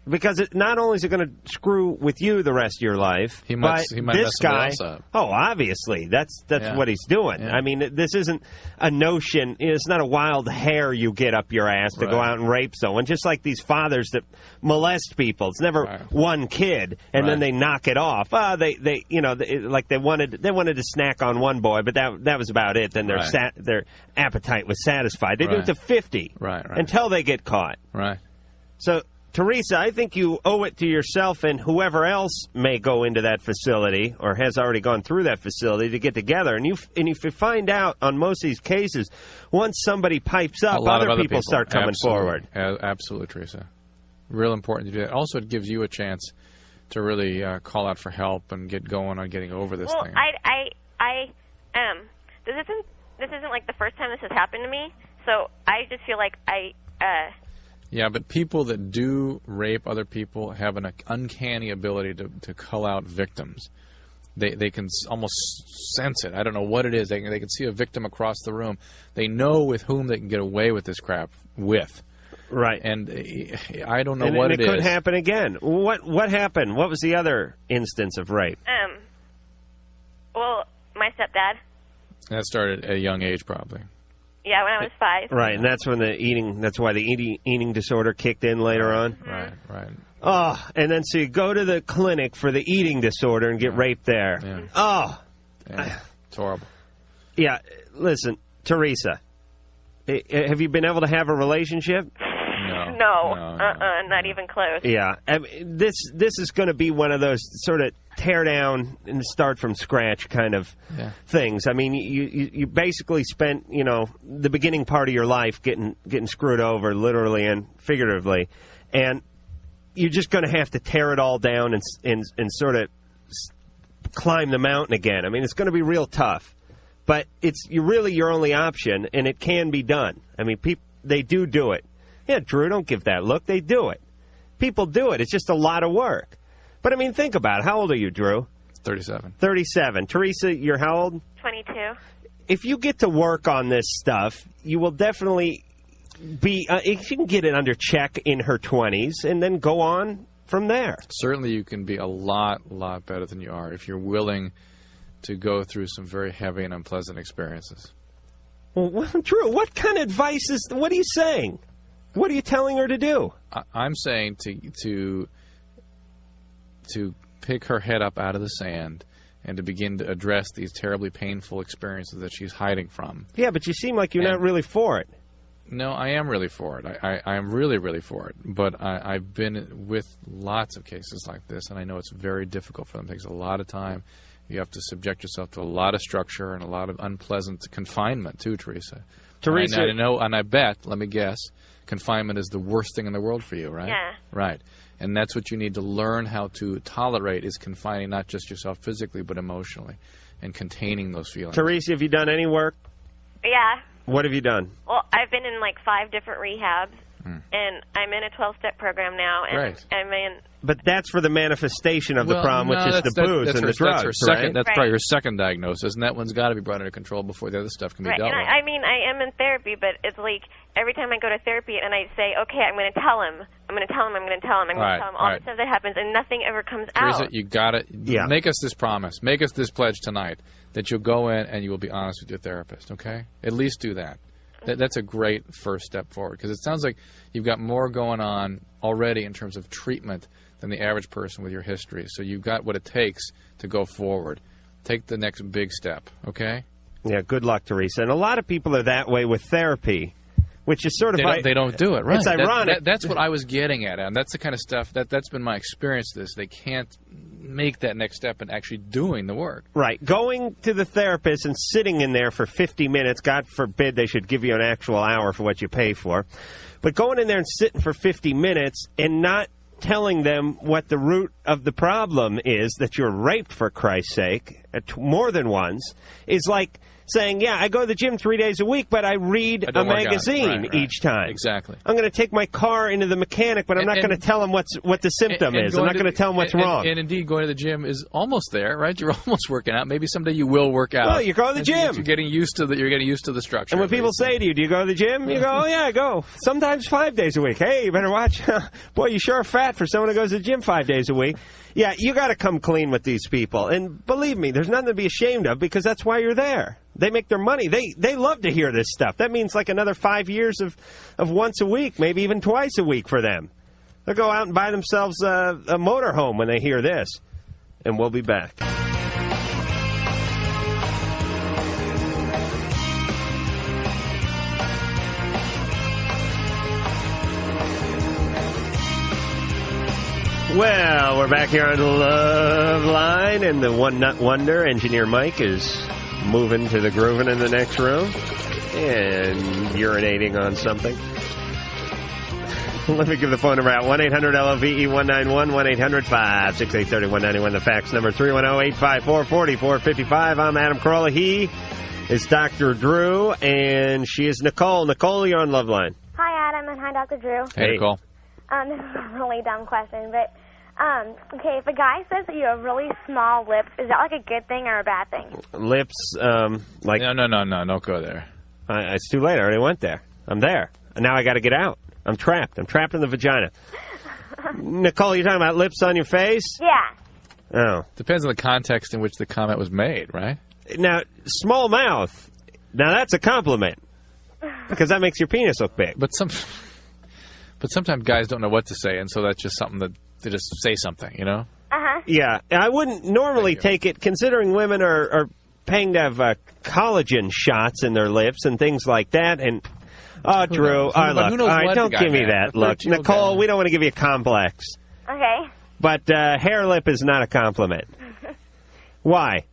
because not only is it going to screw with you the rest of your life, he might this mess guy. else up. Oh, obviously, that's what he's doing. Yeah. I mean, this isn't a notion. It's not a wild hair you get up your ass to go out and rape someone. Just like these fathers that molest people. It's never one kid, and then they knock it off. They wanted to snack on one boy, but that was about it. Then their appetite was satisfied. They do it to 50, until they get caught. Right. So, Teresa, I think you owe it to yourself and whoever else may go into that facility or has already gone through that facility to get together. And if you find out on most of these cases, once somebody pipes up, other people start coming forward. Absolutely, Teresa. Real important to do that. Also, it gives you a chance to really call out for help and get going on getting over this thing. This isn't like the first time this has happened to me, so I just feel like Yeah, but people that do rape other people have an uncanny ability to cull out victims. They can almost sense it. I don't know what it is. They can see a victim across the room. They know with whom they can get away with this crap with. Right. And I don't know what it is. It could happen again. What happened? What was the other instance of rape? Well, my stepdad. That started at a young age, probably. Yeah, when I was 5. Right, and that's when that's why the eating disorder kicked in later on. Right. Oh, and then so you go to the clinic for the eating disorder and get raped there. Yeah. Oh. Yeah. It's horrible. Yeah, listen, Teresa, have you been able to have a relationship? No, not even close. Yeah, I mean, this is going to be one of those sort of tear down and start from scratch kind of things. I mean, you basically spent the beginning part of your life getting screwed over, literally and figuratively, and you're just going to have to tear it all down and sort of climb the mountain again. I mean, it's going to be real tough, but it's really your only option, and it can be done. I mean, they do it. Yeah, Drew, don't give that look. They do it. People do it. It's just a lot of work. But, I mean, think about it. How old are you, Drew? 37. 37. Teresa, you're how old? 22. If you get to work on this stuff, you will definitely be if you can get it under check in her 20s and then go on from there. Certainly you can be a lot better than you are if you're willing to go through some very heavy and unpleasant experiences. Well, Drew, what kind of advice what are you saying? What are you telling her to do? I'm saying to pick her head up out of the sand and to begin to address these terribly painful experiences that she's hiding from. Yeah, but you seem like you're not really for it. No, I am really for it. I am really, really for it. But I've been with lots of cases like this, and I know it's very difficult for them. It takes a lot of time. You have to subject yourself to a lot of structure and a lot of unpleasant confinement, too, Teresa. Teresa. And I know, and I bet, let me guess, confinement is the worst thing in the world for you, right? Yeah. Right. And that's what you need to learn how to tolerate, is confining not just yourself physically but emotionally and containing those feelings. Teresa, have you done any work? Yeah. What have you done? Well, I've been in like 5 different rehabs. and I'm in a 12-step program now, and Right. I'm in. But that's for the manifestation of the problem, which is the booze and the drugs, right? That's probably her second diagnosis, and that one's got to be brought under control before the other stuff can be Right, dealt and with. I mean, I am in therapy, but it's like every time I go to therapy and I say, okay, I'm going to tell him, I'm going to tell him all the stuff that happens, and nothing ever comes Teresa, out. you got to make us this promise. Make us this pledge tonight that you'll go in and you will be honest with your therapist, okay? At least do that. That's a great first step forward, because it sounds like you've got more going on already in terms of treatment than the average person with your history. So you've got what it takes to go forward. Take the next big step, okay? Yeah, good luck, Teresa. And a lot of people are that way with therapy, which is sort of they don't do it, right? It's ironic. That's what I was getting at, and that's the kind of stuff that's been my experience. They can't make that next step in actually doing the work. Right. Going to the therapist and sitting in there for 50 minutes, God forbid they should give you an actual hour for what you pay for, but going in there and sitting for 50 minutes and not telling them what the root of the problem is, that you're raped, for Christ's sake, more than once, is like saying, yeah, I go to the gym 3 days a week, but I read a magazine each time. Exactly. I'm going to take my car into the mechanic, but I'm not going to tell him what the symptom is. I'm not going to tell him what's wrong. And indeed, going to the gym is almost there, right? You're almost working out. Maybe someday you will work out. Well, you go to the gym. You're getting used to the structure. And when people say to you, do you go to the gym? You go, oh, yeah, I go. Sometimes 5 days a week. Hey, you better watch. Boy, you sure are fat for someone who goes to the gym 5 days a week. Yeah, you got to come clean with these people. And believe me, there's nothing to be ashamed of, because that's why you're there. They make their money. They love to hear this stuff. That means like another 5 years of once a week, maybe even twice a week for them. They'll go out and buy themselves a motorhome when they hear this. And we'll be back. Well, we're back here on the Loveline, and the One Nut Wonder, Engineer Mike, is moving to the grooving in the next room and urinating on something. Let me give the phone number out. 1-800-LOVE-191, 1-800-568-3191. The fax number 310-854-4455. I'm Adam Carolla. He is Dr. Drew, and she is Nicole. Nicole, you're on Loveline. Hi, Adam, and hi, Dr. Drew. Hey, Nicole. This is a really dumb question, but, okay, if a guy says that you have really small lips, is that like a good thing or a bad thing? Lips, like... No, don't go there. It's too late. I already went there. I'm there. And now I got to get out. I'm trapped. I'm trapped in the vagina. Nicole, you're talking about lips on your face? Yeah. Oh. Depends on the context in which the comment was made, right? Now, small mouth. Now, that's a compliment. Because that makes your penis look big. But sometimes guys don't know what to say, and so that's just something that they just say something, you know? Uh-huh. Yeah. I wouldn't normally take it, considering women are paying to have collagen shots in their lips and things like that, and... Oh, Drew. Look. All right, don't give me that look. Nicole, we don't want to give you a complex. Okay. But hair lip is not a compliment. Why?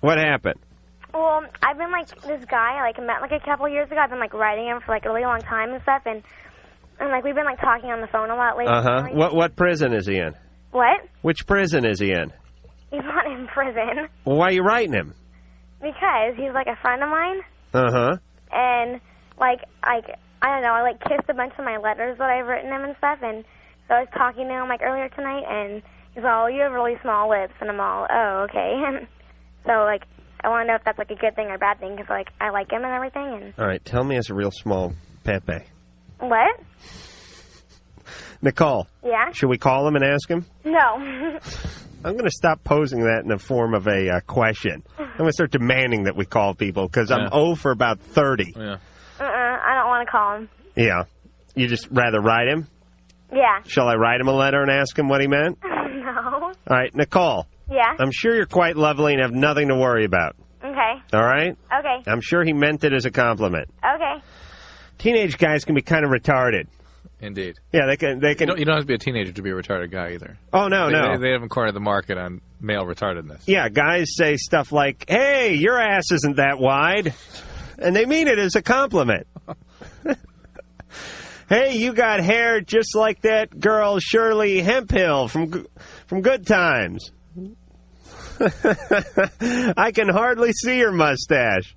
What happened? Well, I've been, this guy, I met, a couple years ago. I've been, writing him for, a really long time and stuff, and we've been, talking on the phone a lot lately. Uh-huh. What prison is he in? What? Which prison is he in? He's not in prison. Well, why are you writing him? Because he's, a friend of mine. Uh-huh. And... I don't know, I, kissed a bunch of my letters that I've written him and stuff, and so I was talking to him, earlier tonight, and he's all, oh, you have really small lips, and I'm all, oh, okay. So, I want to know if that's, a good thing or bad thing, because, I like him and everything, and... All right, tell me it's a real small pepe. What? Nicole. Yeah? Should we call him and ask him? No. I'm going to stop posing that in the form of a question. I'm going to start demanding that we call people, because I'm 0 for about 30. Yeah. I don't want to call him. Yeah. You just rather write him? Yeah. Shall I write him a letter and ask him what he meant? No. All right, Nicole. Yeah? I'm sure you're quite lovely and have nothing to worry about. Okay. All right? Okay. I'm sure he meant it as a compliment. Okay. Teenage guys can be kind of retarded. Indeed. Yeah, they can. You don't have to be a teenager to be a retarded guy either. Oh, no. They haven't cornered the market on male retardedness. Yeah, guys say stuff like, hey, your ass isn't that wide. And they mean it as a compliment. Hey, you got hair just like that girl Shirley Hemphill from Good Times. I can hardly see your mustache.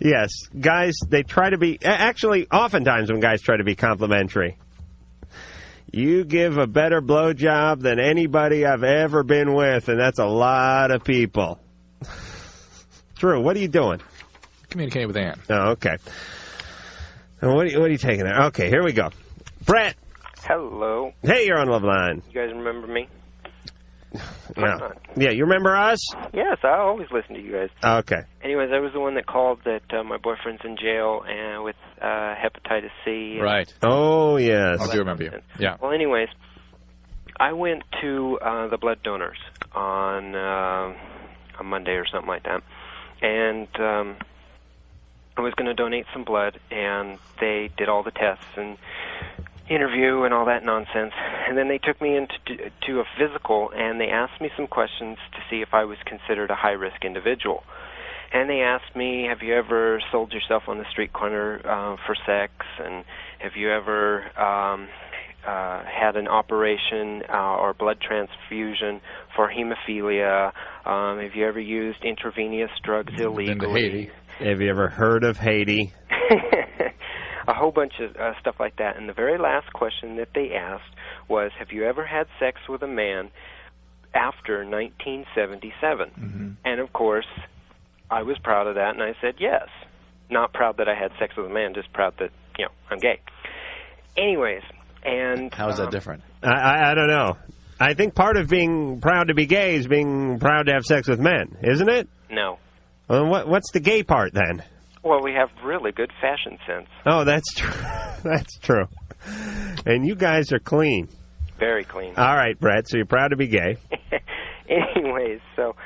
Yes, guys, they try to be... Actually, oftentimes when guys try to be complimentary, you give a better blowjob than anybody I've ever been with, and that's a lot of people. Drew, what are you doing? Communicating with Ann. Oh, okay. What are you taking there? Okay, here we go. Brett. Hello. Hey, you're on Loveline. You guys remember me? Yeah. Yeah, you remember us? Yes, I always listen to you guys. Okay. Anyways, I was the one that called that my boyfriend's in jail and with hepatitis C. Right. Oh, yes. I do remember you. Yeah. Well, anyways, I went to the blood donors on a Monday or something like that. And I was going to donate some blood, and they did all the tests and interview and all that nonsense. And then they took me into a physical, and they asked me some questions to see if I was considered a high-risk individual. And they asked me, have you ever sold yourself on the street corner for sex? And have you ever had an operation or blood transfusion for hemophilia? Have you ever used intravenous drugs illegally? Have you ever heard of Haiti? A whole bunch of stuff like that. And the very last question that they asked was, have you ever had sex with a man after 1977? Mm-hmm. And, of course, I was proud of that, and I said yes. Not proud that I had sex with a man, just proud that, I'm gay. Anyways, and... How is that different? I don't know. I think part of being proud to be gay is being proud to have sex with men, isn't it? No. Well, what's the gay part, then? Well, we have really good fashion sense. Oh, that's true. That's true. And you guys are clean. Very clean. All right, Brett, so you're proud to be gay. Anyways, so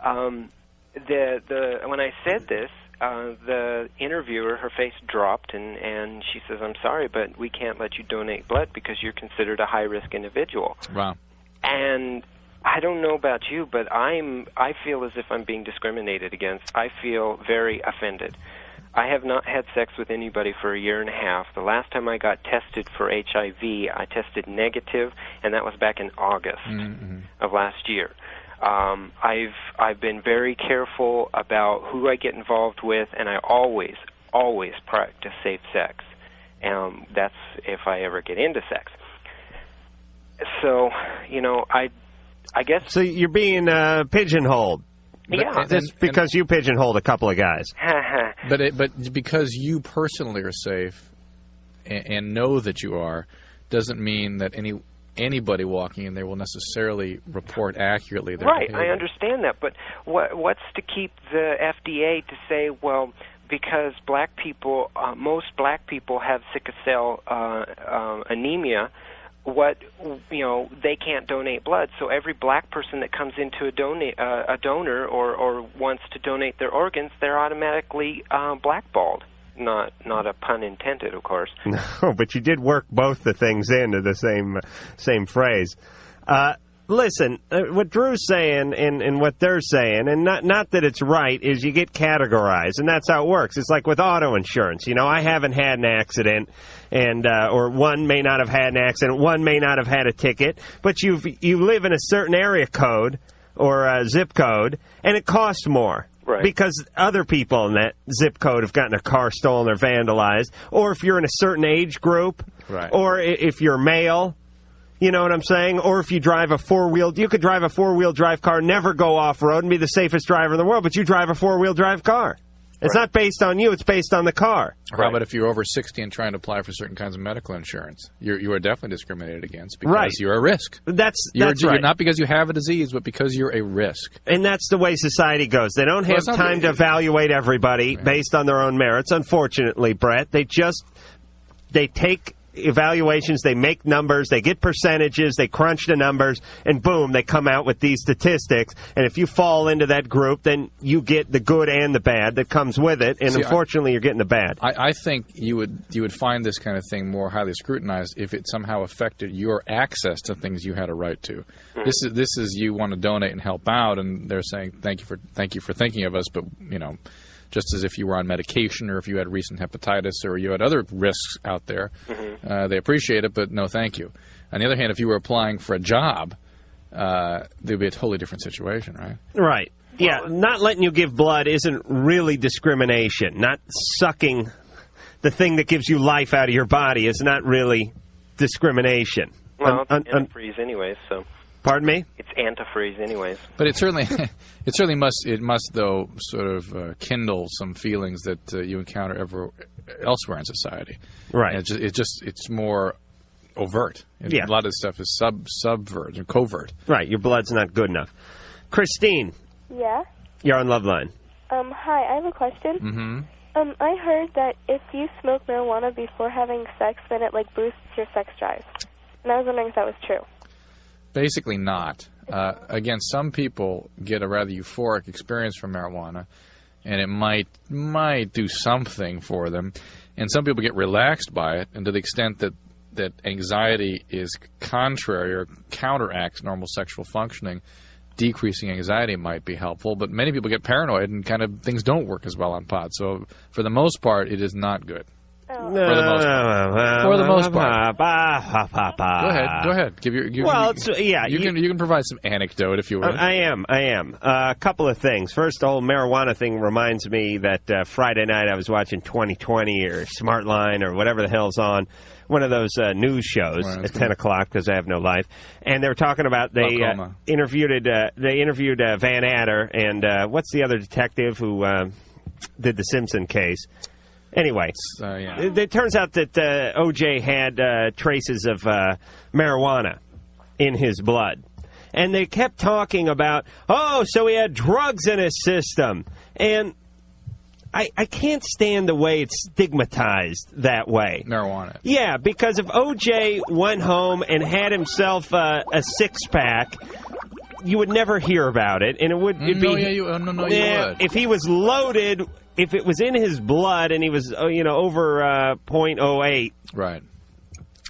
when I said this, the interviewer, her face dropped, and she says, I'm sorry, but we can't let you donate blood because you're considered a high-risk individual. Wow. And I don't know about you, but I feel as if I'm being discriminated against. I feel very offended. I have not had sex with anybody for a year and a half. The last time I got tested for HIV, I tested negative, and that was back in August of last year. I've been very careful about who I get involved with, and I always practice safe sex. That's if I ever get into sex. So, I guess... So you're being pigeonholed. Yeah. Just because you pigeonholed a couple of guys. But because you personally are safe and know that you are, doesn't mean that anybody walking in there will necessarily report accurately their right, behavior. I understand that, but what's to keep the FDA to say, well, because black people, most black people have sickle cell anemia, they can't donate blood, so every black person that comes into a donor or wants to donate their organs, they're automatically blackballed. Not a pun intended, of course. No, but you did work both the things into the same phrase. Listen, what Drew's saying and what they're saying, and not that it's right, is you get categorized, and that's how it works. It's like with auto insurance. I haven't had an accident, and or one may not have had an accident, one may not have had a ticket, but you live in a certain area code or a zip code, and it costs more. Right. Because other people in that zip code have gotten their car stolen or vandalized, or if you're in a certain age group, right. Or if you're male, you know what I'm saying? Or if you drive you could drive a four-wheel drive car, never go off-road, and be the safest driver in the world, but you drive a four-wheel drive car. It's not based on you, it's based on the car. Or how about if you're over 60 and trying to apply for certain kinds of medical insurance? You are definitely discriminated against because you're a risk. That's right. You're not because you have a disease, but because you're a risk. And that's the way society goes. They don't have time to evaluate everybody based on their own merits, unfortunately, Brett. They take evaluations, they make numbers, they get percentages, they crunch the numbers, and boom, they come out with these statistics. And if you fall into that group, then you get the good and the bad that comes with it. And unfortunately, you're getting the bad. I think you would find this kind of thing more highly scrutinized if it somehow affected your access to things you had a right to. Mm-hmm. This is you want to donate and help out, and they're saying thank you for thinking of us, but just as if you were on medication or if you had recent hepatitis or you had other risks out there. Mm-hmm. They appreciate it, but no thank you. On the other hand, if you were applying for a job, there'd be a totally different situation, right? Right. Yeah, not letting you give blood isn't really discrimination. Not sucking the thing that gives you life out of your body is not really discrimination. Well, it's antifreeze anyways, so. Pardon me? It's antifreeze anyways. But it certainly must though sort of kindle some feelings that you encounter elsewhere in society. Right. And it's more overt. Yeah. A lot of this stuff is subvert and covert. Right. Your blood's not good enough. Christine. Yeah? You're on Loveline. Hi, I have a question. Mm-hmm. I heard that if you smoke marijuana before having sex, then it, boosts your sex drive. And I was wondering if that was true. Basically not. Again, some people get a rather euphoric experience from marijuana, and it might do something for them. And some people get relaxed by it, and to the extent that anxiety is contrary or counteracts normal sexual functioning, decreasing anxiety might be helpful. But many people get paranoid, and kind of things don't work as well on pot. So for the most part, it is not good. Oh. For the most part. Go ahead. You can provide some anecdote if you would. I am. A couple of things. First, the whole marijuana thing reminds me that Friday night I was watching 2020 or Smartline or whatever the hell's on. One of those news shows at 10 o'clock because I have no life. And they were talking about, they interviewed Van Adder and what's the other detective who did the Simpson case? Anyway, it turns out that O.J. had traces of marijuana in his blood. And they kept talking about, so he had drugs in his system. And I can't stand the way it's stigmatized that way. Marijuana. Yeah, because if O.J. went home and had himself a six-pack, you would never hear about it. And it would you would. If he was loaded, if it was in his blood and he was, over 0.08. Right.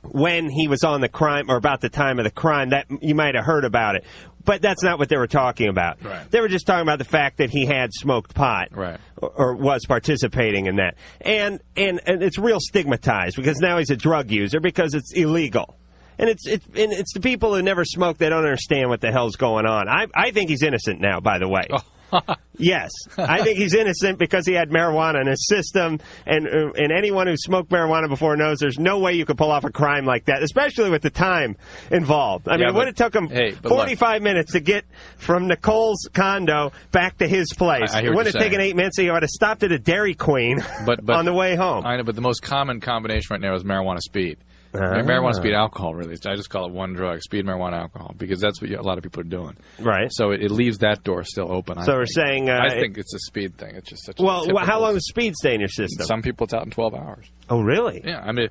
When he was on the crime or about the time of the crime, that you might have heard about it. But that's not what they were talking about. Right. They were just talking about the fact that he had smoked pot, right, or was participating in that. And it's real stigmatized because now he's a drug user because it's illegal. And it's the people who never smoke, they don't understand what the hell's going on. I think he's innocent now, by the way. Yes, I think he's innocent because he had marijuana in his system, and anyone who smoked marijuana before knows there's no way you could pull off a crime like that, especially with the time involved. I mean, it would have took him 45 minutes to get from Nicole's condo back to his place. It would have taken 8 minutes, so you would have stopped at a Dairy Queen on the way home. I know, but the most common combination right now is marijuana speed. Marijuana, speed, alcohol, really. I just call it one drug, speed, marijuana, alcohol, because that's what a lot of people are doing. Right. So it leaves that door still open. So we're saying... I think it's a speed thing. It's just such a how long does speed stay in your system? Some people, it's out in 12 hours. Oh, really? Yeah. I mean,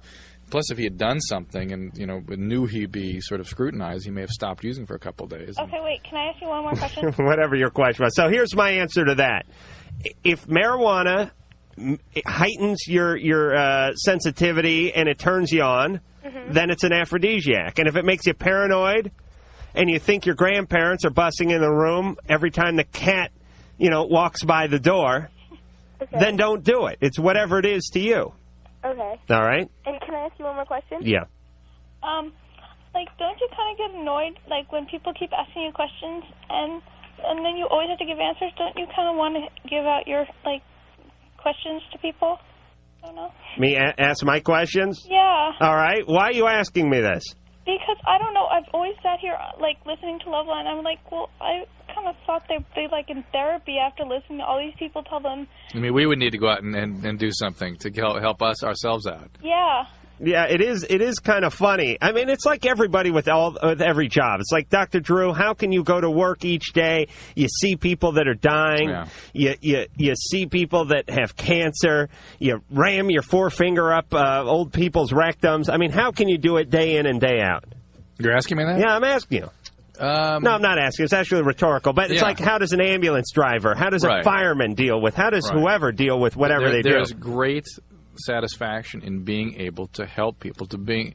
plus if he had done something and, knew he'd be sort of scrutinized, he may have stopped using for a couple of days. Okay, wait. Can I ask you one more question? Whatever your question was. So here's my answer to that. If marijuana heightens your sensitivity and it turns you on, then it's an aphrodisiac. And if it makes you paranoid and you think your grandparents are busting in the room every time the cat, walks by the door, then don't do it. It's whatever it is to you. Okay. All right? And can I ask you one more question? Yeah. Don't you kind of get annoyed, when people keep asking you questions and then you always have to give answers? Don't you kind of want to give out your, questions to people? I don't know. Me ask my questions? Yeah. All right. Why are you asking me this? Because, I don't know, I've always sat here, listening to Loveline, I'm like, well, I kind of thought they'd in therapy after listening to all these people tell them. I mean, we would need to go out and do something to help us ourselves out. Yeah. Yeah, it is kind of funny. I mean, it's like everybody with every job. It's like, Dr. Drew, how can you go to work each day? You see people that are dying. Yeah. You see people that have cancer. You ram your forefinger up old people's rectums. I mean, how can you do it day in and day out? You're asking me that? Yeah, I'm asking you. No, I'm not asking. It's actually rhetorical. But it's like, how does an ambulance driver, how does a fireman deal with, how does whoever deal with whatever they do? There's great satisfaction in being able to help people to be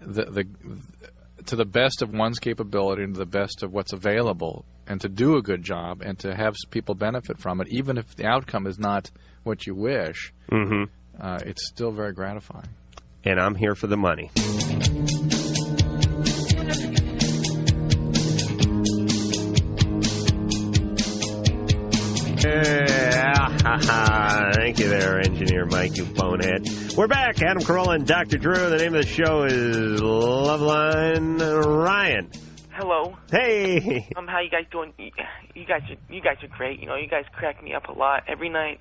to the best of one's capability and to the best of what's available, and to do a good job and to have people benefit from it, even if the outcome is not what you wish. It's still very gratifying. And I'm here for the money. Thank you there, Engineer Mike, you bonehead. We're back. Adam Carolla and Dr. Drew. The name of the show is Loveline. Ryan. Hello. Hey. How you guys doing? You guys are great. You know, you guys crack me up a lot every night.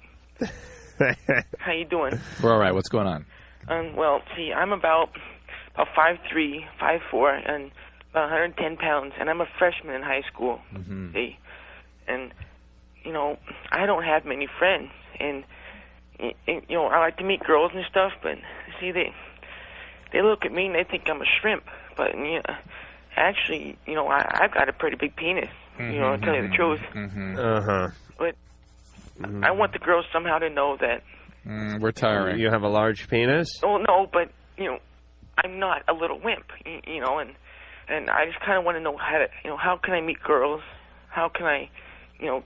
How you doing? We're all right. What's going on? Well, see, I'm about 5'3", 5'4", and about 110 pounds, and I'm a freshman in high school. Mm-hmm. See, and you know, I don't have many friends, and you know, I like to meet girls and stuff, but see, they look at me and they think I'm a shrimp, but you know, actually, you know, I've got a pretty big penis. Mm-hmm, you know, to tell you the truth. Mm-hmm. But I want the girls somehow to know that. We're tiring. You have a large penis? Oh no, but you know, I'm not a little wimp. You know, and I just kind of want to know how to, you know, how can I meet girls? How can I, you know.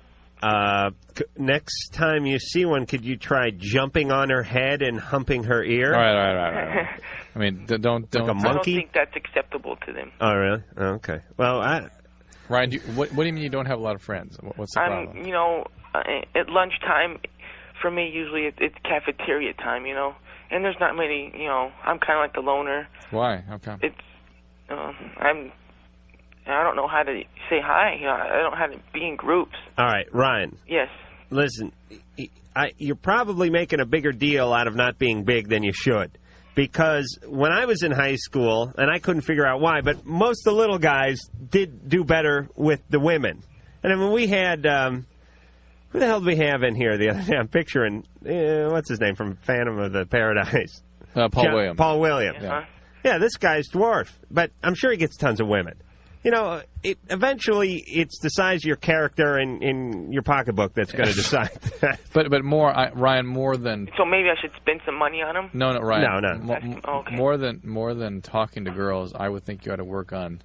Next time you see one, could you try jumping on her head and humping her ear? All right. I mean, don't. Like a monkey? I don't think that's acceptable to them. Oh, really? Okay. Well, Ryan, what do you mean you don't have a lot of friends? What's the problem? You know, at lunchtime, for me, usually it's cafeteria time, you know. And there's not many, you know, I'm kind of like the loner. Why? How come? I don't know how to say hi. You know, I don't know how to be in groups. All right, Ryan. Yes. Listen, you're probably making a bigger deal out of not being big than you should. Because when I was in high school, and I couldn't figure out why, but most of the little guys did do better with the women. And I mean, we had, who the hell did we have in here the other day? I'm picturing, what's his name from Phantom of the Paradise? Paul Williams. Paul Williams. Yeah, this guy's dwarf, but I'm sure he gets tons of women. You know, eventually it's the size of your character in your pocketbook that's going to decide that. But more, Ryan, more than... So maybe I should spend some money on him? No, Ryan. No. Okay. More than talking to girls, I would think you ought to work on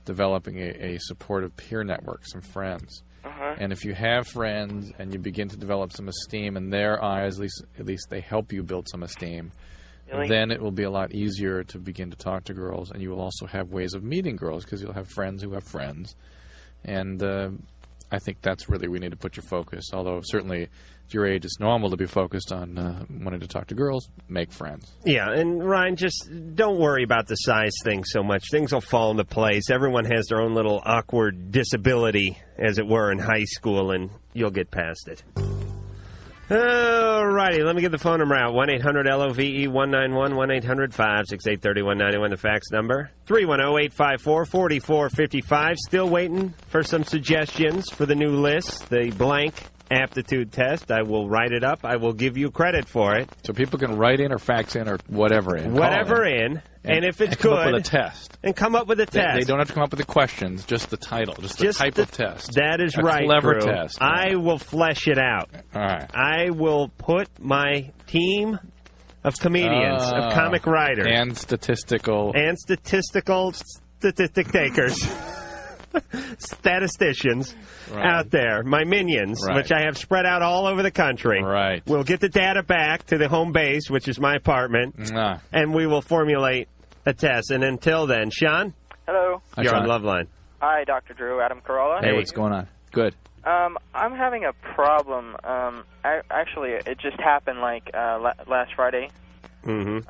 developing a supportive peer network, some friends. Uh-huh. And if you have friends and you begin to develop some esteem in their eyes, at least they help you build some esteem, really? Then it will be a lot easier to begin to talk to girls, and you will also have ways of meeting girls because you'll have friends who have friends. And I think that's really where we need to put your focus, although certainly at your age it's normal to be focused on wanting to talk to girls, make friends. Yeah, and Ryan, just don't worry about the size thing so much. Things will fall into place. Everyone has their own little awkward disability, as it were, in high school, and you'll get past it. All righty, let me get the phone number out. 1-800-LOVE-191, 1-800-568-3191, the fax number. 310-854-4455. Still waiting for some suggestions for the new list, the blank aptitude test. I will write it up. I will give you credit for it. So people can write in or fax in or whatever in. Whatever in. And if it's come good... up with a test. And come up with a test. They don't have to come up with the questions, just the title, just the type of test. That is a right, clever Drew. test. I will flesh it out. All right. I will put my team of comedians, of comic writers. And statistical statistic takers. Statisticians out there, my minions, which I have spread out all over the country. Right. We'll get the data back to the home base, which is my apartment, and we will formulate a test. And until then, Sean? Hello. Hi, You're Sean. on Loveline. Hi, Dr. Drew. Adam Carolla. Hey, what's going on? Good. I'm having a problem. Actually, it just happened like last Friday. Mm-hmm.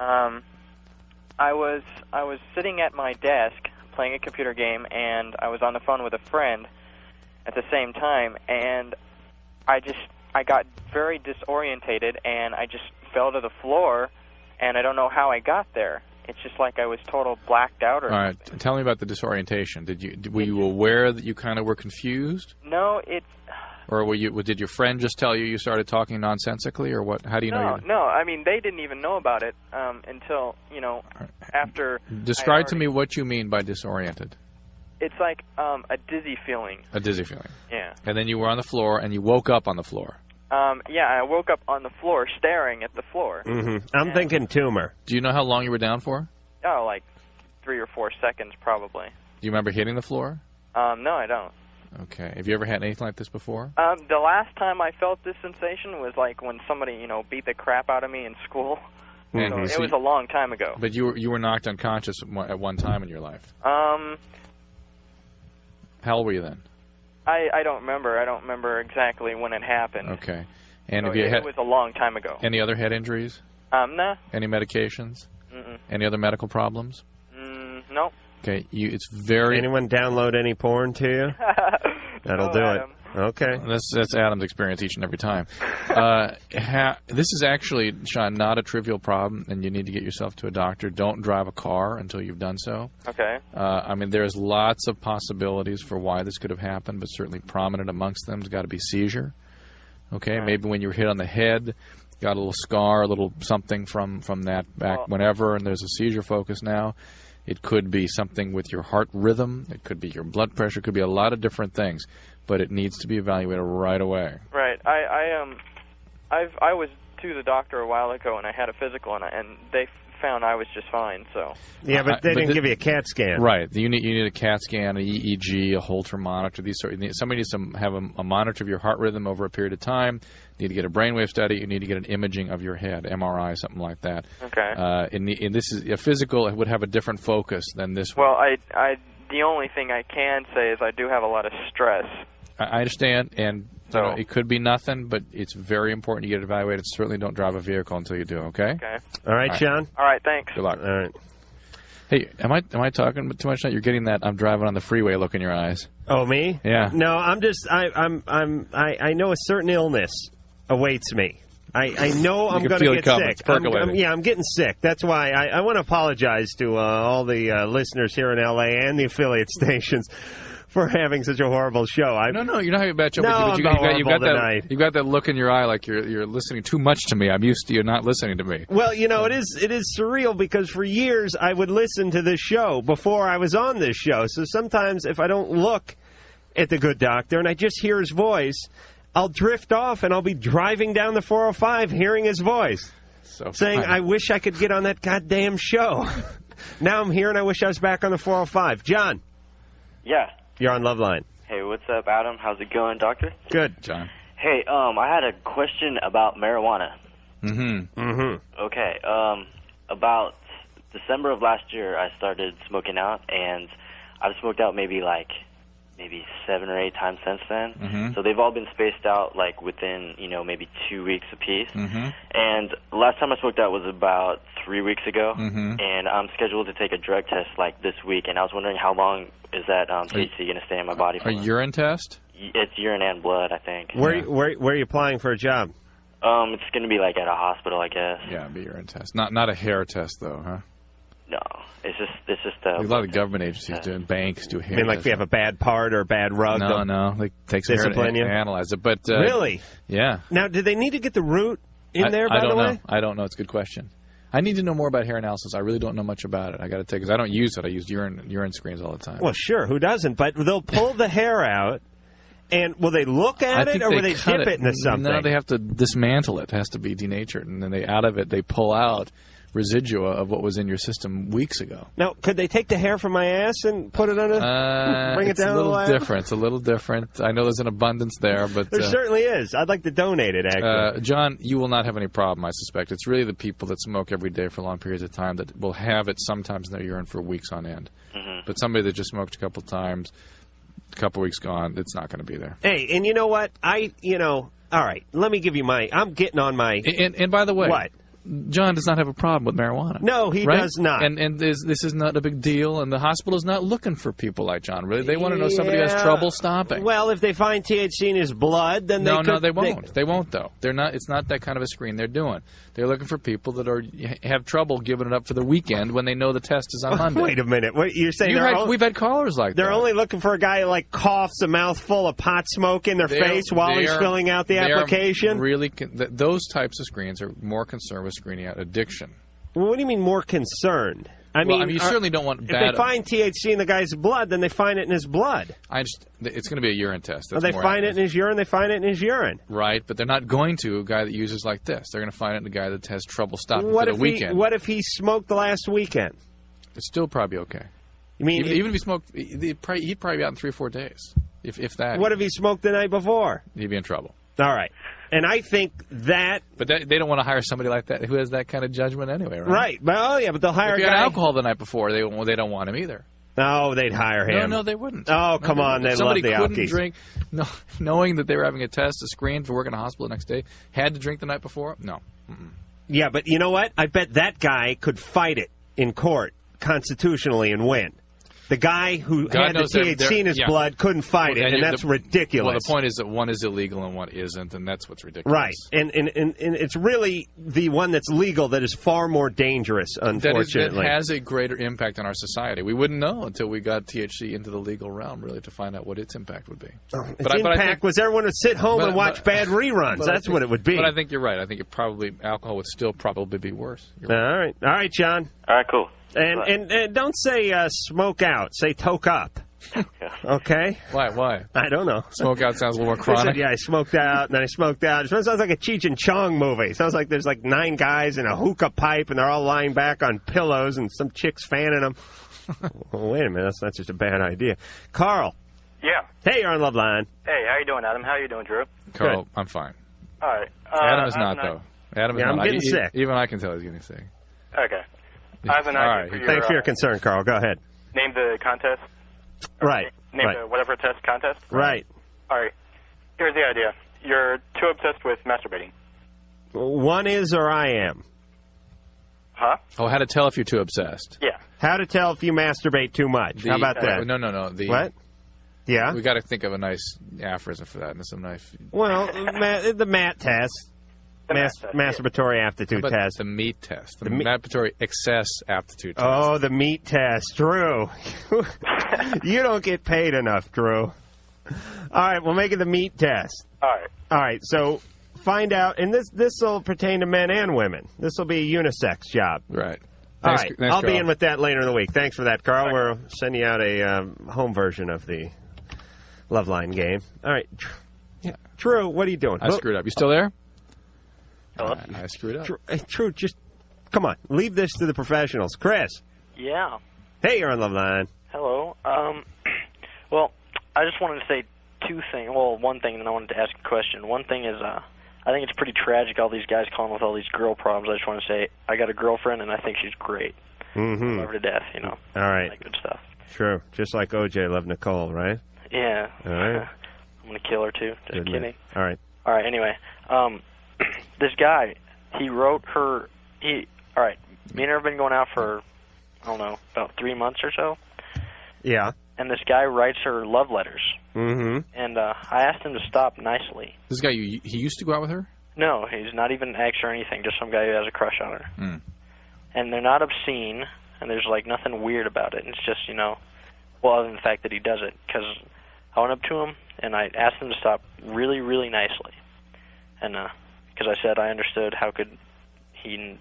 I was sitting at my desk playing a computer game, and I was on the phone with a friend at the same time, and I got very disorientated, and I just fell to the floor, and I don't know how I got there. It's just like I was total blacked out or All right. something. Tell me about the disorientation. Were you aware that you kind of were confused? No, it's... Or did your friend just tell you started talking nonsensically, or what? How do you know? No, I mean, they didn't even know about it until, after... Describe to me what you mean by disoriented. It's like a dizzy feeling. A dizzy feeling. Yeah. And then you were on the floor, and you woke up on the floor. Yeah, I woke up on the floor, staring at the floor. Mm-hmm. I'm thinking tumor. Do you know how long you were down for? Oh, like 3 or 4 seconds, probably. Do you remember hitting the floor? No, I don't. Okay. Have you ever had anything like this before? The last time I felt this sensation was like when somebody, beat the crap out of me in school. Mm-hmm. So it was a long time ago. But you were knocked unconscious at one time in your life. How old were you then? I don't remember. I don't remember exactly when it happened. Okay. And So have you it had was a long time ago. any other head injuries? No. Any medications? Mm-mm. Any other medical problems? No. Okay. It's very. Anyone download any porn to you? That'll do Adam. it. Okay. That's Adam's experience each and every time. This is actually, Sean, not a trivial problem, and you need to get yourself to a doctor. Don't drive a car until you've done so. Okay. I mean, there's lots of possibilities for why this could have happened, but certainly prominent amongst them has got to be seizure. Okay, maybe when you were hit on the head, got a little scar, a little something from that back whenever, and there's a seizure focus now. It could be something with your heart rhythm. It could be your blood pressure. It could be a lot of different things, but it needs to be evaluated right away. Right. I was to the doctor a while ago, and I had a physical, and they found I was just fine. So. Yeah, but they didn't give you a CAT scan. Right. You need a CAT scan, an EEG, a Holter monitor. Somebody needs to have a monitor of your heart rhythm over a period of time. You need to get a brainwave study. You need to get an imaging of your head, MRI, something like that. Okay. And this is a physical. It would have a different focus than this Well, one. the only thing I can say is I do have a lot of stress. I understand, and it could be nothing, but it's very important you get evaluated. Certainly don't drive a vehicle until you do, okay? Okay. All right, Sean? All right, thanks. Good luck. All right. Hey, am I talking too much now? You're getting that I'm driving on the freeway look in your eyes. Oh, me? Yeah. No, I'm just I know a certain illness awaits me. I know I'm going to get sick. I'm getting sick. That's why I want to apologize to all the listeners here in L.A. and the affiliate stations for having such a horrible show. No, you're not having a bad show. No, but I'm horrible tonight. You've got that look in your eye like you're listening too much to me. I'm used to you not listening to me. Well, it is surreal because for years I would listen to this show before I was on this show. So sometimes if I don't look at the good doctor and I just hear his voice, I'll drift off and I'll be driving down the 405 hearing his voice. Saying, I wish I could get on that goddamn show. Now I'm here and I wish I was back on the 405. John. Yeah. You're on Loveline. Hey, what's up, Adam? How's it going, doctor? Good. John. Hey, I had a question about marijuana. Mm-hmm. Okay, about December of last year, I started smoking out, and I've smoked out maybe 7 or 8 times since then. Mm-hmm. So they've all been spaced out within maybe 2 weeks apiece. Mm-hmm. And last time I smoked out was about 3 weeks ago, Mm-hmm. and I'm scheduled to take a drug test this week. And I was wondering how long is that THC going to stay in my body for? A urine test? It's urine and blood, I think. Where are you applying for a job? It's going to be at a hospital, I guess. Yeah, it'd be a urine test. Not a hair test though, huh? No, it's just a lot of government agencies do, banks do hair. I mean, if you have a bad part or a bad rug? No, they take some hair discipline you? and analyze it. But really? Yeah. Now, do they need to get the root in there? By the way, know. I don't know. It's a good question. I need to know more about hair analysis. I really don't know much about it. I got to tell you, because I don't use it. I use urine screens all the time. Well, sure, who doesn't? But they'll pull the hair out, and will they look at it, or will they dip it into something? No, they have to dismantle it. It has to be denatured, and then out of it they pull out residua of what was in your system weeks ago. Now, could they take the hair from my ass and put it on bring it down a little the lab? different. It's a little different. I know there's an abundance there, but there certainly is. I'd like to donate it, actually. John, you will not have any problem, I suspect. It's really the people that smoke every day for long periods of time that will have it sometimes in their urine for weeks on end. Mm-hmm. But somebody that just smoked a couple times, a couple weeks gone, it's not going to be there. Hey, and you know what? All right, let me give you I'm getting on my... And by the way... What? John does not have a problem with marijuana. No, he does not. And this is not a big deal, and the hospital is not looking for people like John, really. They want to know somebody who has trouble stopping. Well, if they find THC in his blood, then they won't. They won't, though. They're not. It's not that kind of a screen they're doing. They're looking for people that have trouble giving it up for the weekend when they know the test is on Monday. Wait a minute. What, you're saying we've had callers like that. They're only looking for a guy who coughs a mouthful of pot smoke in their face while he's filling out the application? Really, those types of screens are more concerned with screening out addiction. Well, what do you mean more concerned? You certainly don't want bad... If they find THC in the guy's blood, then they find it in his blood. It's going to be a urine test. They find it in his urine, they find it in his urine. Right, but they're not going to a guy that uses like this. They're going to find it in a guy that has trouble stopping for the weekend. What if he smoked the last weekend? It's still probably okay. You mean... Even if he smoked, he'd probably be out in 3 or 4 days, if that. What if he smoked the night before? He'd be in trouble. All right. And I think that... But they don't want to hire somebody like that who has that kind of judgment anyway, right? Right. But they'll hire a guy... If he had alcohol the night before, they don't want him either. Oh, they'd hire him. No, they wouldn't. Oh, come on. They love the Somebody couldn't Alkies. drink, knowing that they were having a test, a screen to work in a hospital the next day, had to drink the night before? No. Yeah, but you know what? I bet that guy could fight it in court constitutionally and win. The guy who had the THC in his blood couldn't fight it, and that's ridiculous. Well, the point is that one is illegal and one isn't, and that's what's ridiculous. Right, and it's really the one that's legal that is far more dangerous, unfortunately. That has a greater impact on our society. We wouldn't know until we got THC into the legal realm, really, to find out what its impact would be. Its impact was everyone would sit home and watch bad reruns. That's what it would be. But I think you're right. I think alcohol would still probably be worse. All right, John. All right, cool. And don't say smoke out. Say toke up. Okay? Why? I don't know. Smoke out sounds a little more chronic. I smoked out, and then I smoked out. It sounds like a Cheech and Chong movie. It sounds like there's like 9 guys in a hookah pipe, and they're all lying back on pillows, and some chick's fanning them. Well, wait a minute. That's not just a bad idea. Carl. Yeah. Hey, you're on Loveline. Hey, how you doing, Adam? How you doing, Drew? Carl, I'm fine. All right. Adam is not, though. Adam is not. I'm getting sick. Even I can tell he's getting sick. Okay. I have an idea. Thanks for your concern, Carl. Go ahead. Name the contest. Right. Name the whatever test contest. Right. All right. Here's the idea. You're too obsessed with masturbating. One is or I am. Huh? Oh, how to tell if you're too obsessed. Yeah. How to tell if you masturbate too much. How about that? No. What? Yeah? We got to think of a nice aphorism for that. And some nice. Well, the MAT test. Masturbatory aptitude test. The meat test. The masturbatory excess aptitude test. Oh, the meat test. Drew. You don't get paid enough, Drew. All right, we'll make it the meat test. All right. All right, so find out, and this will pertain to men and women. This will be a unisex job. Right. All right, I'll be in with that later in the week. Thanks for that, Carl. We'll send you out a home version of the Loveline game. All right. Drew, what are you doing? I screwed up. You still there? Hello? I screwed up. Drew, just come on. Leave this to the professionals. Chris. Yeah. Hey, you're on Loveline. Hello. Well, I just wanted to say two things. Well, one thing, and then I wanted to ask a question. One thing is, I think it's pretty tragic, all these guys calling with all these girl problems. I just want to say, I got a girlfriend, and I think she's great. Mm-hmm. I love her to death, All right. That good stuff. True. Just like O.J. loved Nicole, right? Yeah. All right. I'm going to kill her, too. Just kidding. All right. All right, anyway. This guy, he wrote her... All right, me and her have been going out for, I don't know, about 3 months or so. Yeah. And this guy writes her love letters. Mm-hmm. And I asked him to stop nicely. This guy, he used to go out with her? No, he's not even ex or anything, just some guy who has a crush on her. Mm. And they're not obscene, and there's, like, nothing weird about it. It's just, well, other than the fact that he does it. Because I went up to him, and I asked him to stop really, really nicely. And, because I said I understood how could he,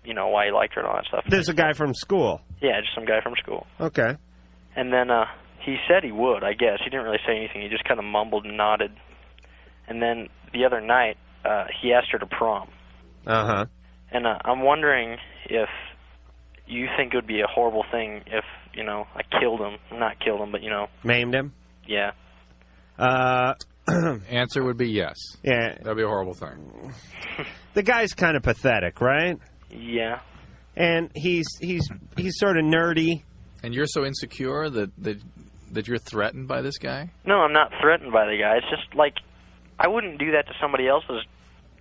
why he liked her and all that stuff. There's a guy from school. Yeah, just some guy from school. Okay. And then he said he would, I guess. He didn't really say anything. He just kind of mumbled and nodded. And then the other night, he asked her to prom. Uh-huh. And I'm wondering if you think it would be a horrible thing if, I killed him. Not killed him, but, Maimed him? Yeah. Answer would be yes. Yeah. That'd be a horrible thing. The guy's kind of pathetic, right? Yeah. And he's sort of nerdy. And you're so insecure that you're threatened by this guy? No, I'm not threatened by the guy. It's just like I wouldn't do that to somebody else's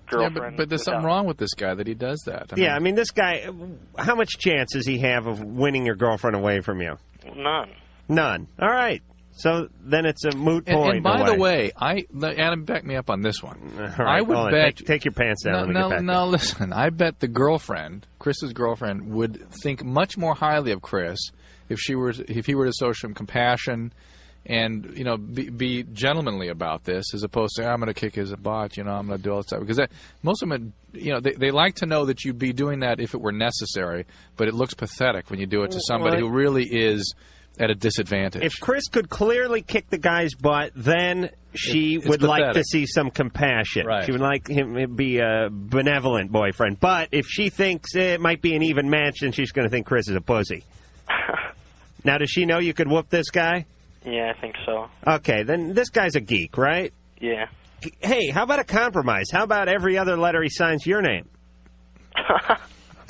girlfriend. Yeah, but there's something wrong with this guy that he does that. I mean, this guy, how much chance does he have of winning your girlfriend away from you? None. None. All right. So then it's a moot point. And by the way, Adam, back me up on this one. All right, I would bet. Take your pants down. No, listen. I bet the girlfriend, Chris's girlfriend, would think much more highly of Chris if he were to show some compassion and be gentlemanly about this, as opposed to I'm going to kick his butt. I'm going to do all this stuff, because most of them, they like to know that you'd be doing that if it were necessary, but it looks pathetic when you do it to somebody who really is at a disadvantage. If Chris could clearly kick the guy's butt, then she would like to see some compassion. Right. She would like him to be a benevolent boyfriend. But if she thinks it might be an even match, then she's going to think Chris is a pussy. Now, does she know you could whoop this guy? Yeah, I think so. Okay, then this guy's a geek, right? Yeah. Hey, how about a compromise? How about every other letter he signs your name?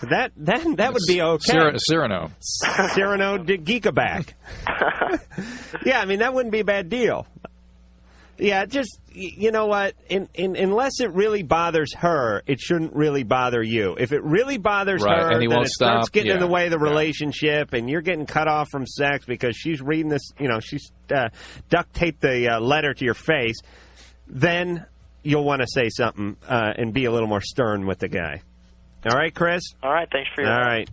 That would be okay. Cyrano. Cyrano de Geekaback. Yeah, I mean, that wouldn't be a bad deal. Yeah, just, you know what, unless it really bothers her, it shouldn't really bother you. If it really bothers her, and he then won't it starts stop. getting in the way of the relationship, and you're getting cut off from sex because she's reading this, she's duct taped the letter to your face, then you'll want to say something and be a little more stern with the guy. All right, Chris? All right, thanks for your All right.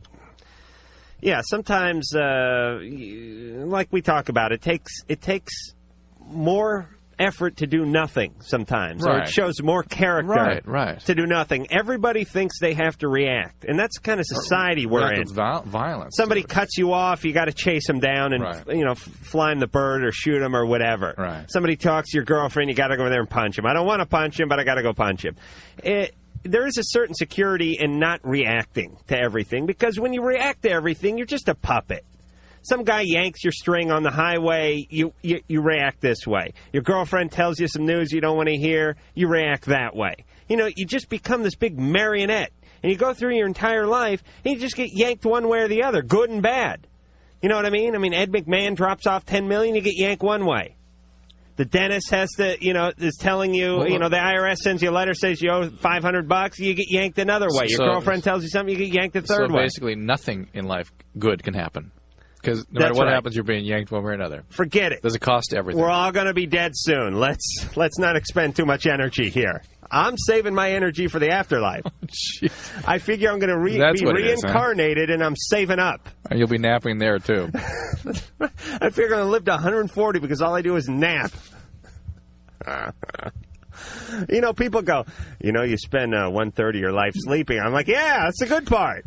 Yeah, sometimes, like we talk about, it takes more effort to do nothing sometimes. Or it shows more character to do nothing. Everybody thinks they have to react, and that's the kind of society we're in. Violence. Somebody cuts you off, you got to chase them down and fly him the bird or shoot him or whatever. Right. Somebody talks to your girlfriend, you got to go over there and punch him. I don't want to punch him, but I got to go punch him. There is a certain security in not reacting to everything, because when you react to everything, you're just a puppet. Some guy yanks your string on the highway, you react this way. Your girlfriend tells you some news you don't want to hear, you react that way. You just become this big marionette, and you go through your entire life, and you just get yanked one way or the other, good and bad. You know what I mean? I mean, Ed McMahon drops off $10 million, you get yanked one way. The dentist has to, is telling you, the IRS sends you a letter, says you owe $500, you get yanked another way. Your girlfriend tells you something, you get yanked a third way. So basically nothing in life good can happen. Because no matter what happens, you're being yanked one way or another. Forget it. Does it cost everything? We're all going to be dead soon. Let's not expend too much energy here. I'm saving my energy for the afterlife. I figure I'm going to be reincarnated, and I'm saving up. And you'll be napping there, too. I figure I'm going to live to 140 because all I do is nap. People go, you spend 1/3 of your life sleeping. I'm like, yeah, that's the good part.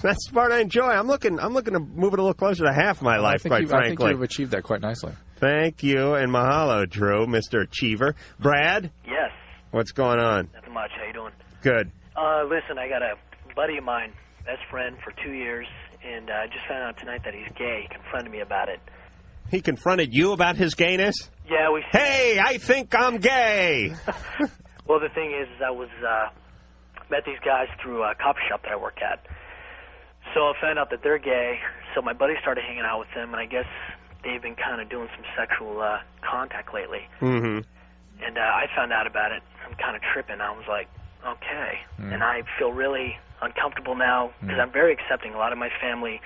That's the part I enjoy. I'm looking to move it a little closer to half my life, quite frankly. I think you've achieved that quite nicely. Thank you, and mahalo, Drew, Mr. Achiever. Brad? Yes. What's going on? Nothing much. How you doing? Good. Listen, I got a buddy of mine, best friend for 2 years, and I just found out tonight that he's gay. He confronted me about it. He confronted you about his gayness? Yeah, Hey, I think I'm gay! Well, the thing is I was met these guys through a coffee shop that I work at. So I found out that they're gay, so my buddy started hanging out with them, and I guess they've been kind of doing some sexual contact lately. Mm-hmm. And I found out about it. I'm kind of tripping. I was like, okay. And I feel really uncomfortable now because I'm very accepting. A lot of my family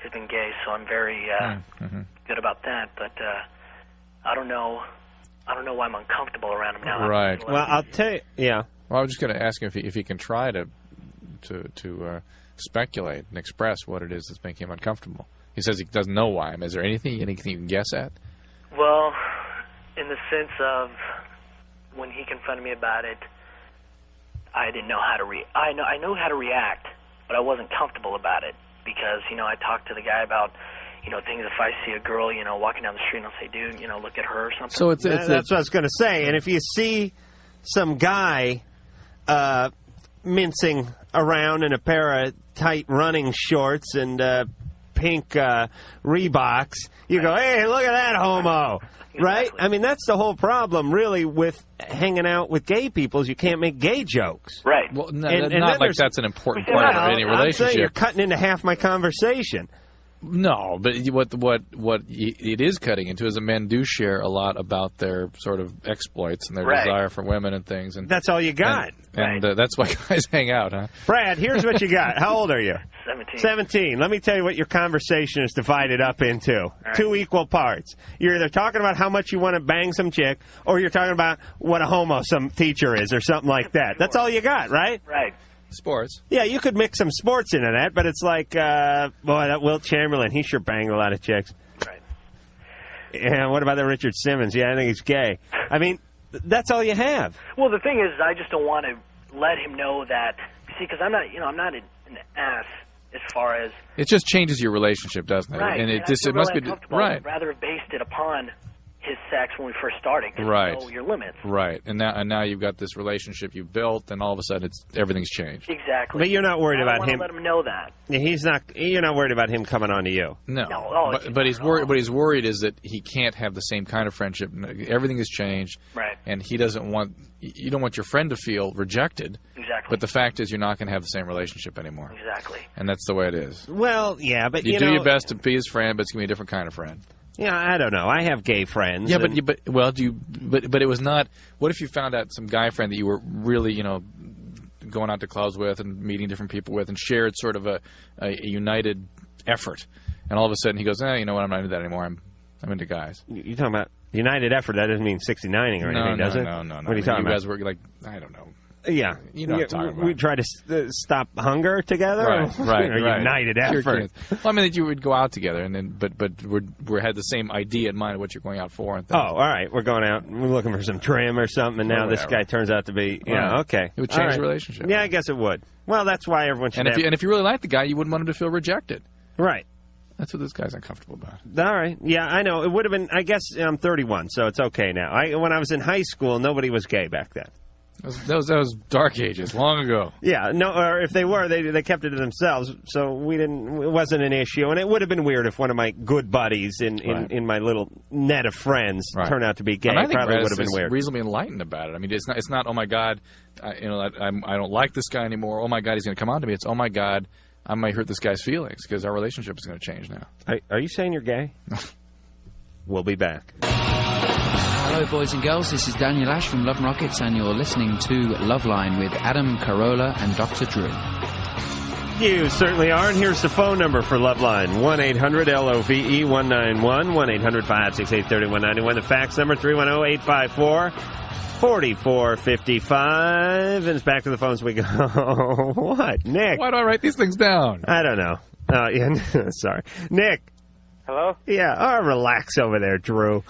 has been gay, so I'm very good about that. But I don't know why I'm uncomfortable around him now. Right. Well, I'll tell you. Yeah. Well, I was just going to ask him if he can try to speculate and express what it is that's making him uncomfortable. He says he doesn't know why. Is there anything you can guess at? Well, in the sense of when he confronted me about it, I didn't know how to I know how to react, but I wasn't comfortable about it because I talked to the guy about things. If I see a girl walking down the street, and I'll say, dude, look at her or something. So that's what I was going to say. And if you see some guy mincing around in a pair of tight running shorts and pink Reeboks, you go, hey, look at that homo. Exactly. Right? I mean, that's the whole problem, really, with hanging out with gay people is you can't make gay jokes. Right. Well, not like that's an important part of any relationship. I'm saying you're cutting into half my conversation. No, but what it is cutting into is that men do share a lot about their sort of exploits and their desire for women and things. And that's all you got. And that's why guys hang out, huh? Brad, here's what you got. How old are you? 17. 17. Let me tell you what your conversation is divided up into. Right. 2 equal parts. You're either talking about how much you want to bang some chick, or you're talking about what a homo some teacher is, or something like that. That's all you got, right? Right. Sports. Yeah, you could mix some sports into that, but it's like, boy, that Wilt Chamberlain, he sure banged a lot of chicks. Right. Yeah, what about that Richard Simmons? Yeah, I think he's gay. I mean, that's all you have. Well, the thing is, I just don't want to let him know that, see, because I'm not an ass as far as... It just changes your relationship, doesn't it? Right. And it must be... Right. I'd rather have based it upon his sex when we first started, because you know your limits. Right, and now you've got this relationship you've built, and all of a sudden everything's changed. Exactly. But you're not worried about him. Let him know that. He's not. You're not worried about him coming on to you. No. But he's worried. What he's worried is that he can't have the same kind of friendship. Everything has changed. Right. And he doesn't want. You don't want your friend to feel rejected. Exactly. But the fact is, you're not going to have the same relationship anymore. Exactly. And that's the way it is. Well, yeah, but you do your best to be his friend, but it's going to be a different kind of friend. Yeah, I don't know. I have gay friends. Yeah, but it was not. What if you found out some guy friend that you were really, going out to clubs with and meeting different people with and shared sort of a united effort, and all of a sudden he goes, you know what? I'm not into that anymore. I'm into guys. You're talking about united effort. That doesn't mean 69ing or anything, does it? No. What are you talking about? You guys were like, I don't know. Yeah, you know what I'm talking about. We try to stop hunger together. Right. United effort. Well, I mean that you would go out together, and then but we had the same idea in mind of what you're going out for. And things. Oh, all right. We're going out. We're looking for some trim or something, and now this guy turns out to be. Okay. It would change the relationship. Yeah, I guess it would. Well, that's why everyone should. And if you really like the guy, you wouldn't want him to feel rejected. Right. That's what this guy's uncomfortable about. All right. Yeah, I know. It would have been. I guess I'm 31, so it's okay now. When I was in high school, nobody was gay back then. That was dark ages, long ago. Yeah, no, or if they were, they kept it to themselves, so it wasn't an issue. And it would have been weird if one of my good buddies in my little net of friends turned out to be gay. And I think probably Brad would have been weird. Reasonably enlightened about it. I mean, it's not. Oh my God, I don't like this guy anymore. Oh my God, he's going to come on to me. It's oh my God, I might hurt this guy's feelings because our relationship is going to change now. Are you saying you're gay? We'll be back. Hello, boys and girls. This is Daniel Ash from Love Rockets, and you're listening to Loveline with Adam Carolla and Dr. Drew. You certainly are, and here's the phone number for Loveline, 1-800-LOVE-191, 1-800-568-3191. The fax number, 310-854-4455. And it's back to the phones we go. What, Nick? Why do I write these things down? I don't know. Sorry. Nick. Hello? Yeah, relax over there, Drew.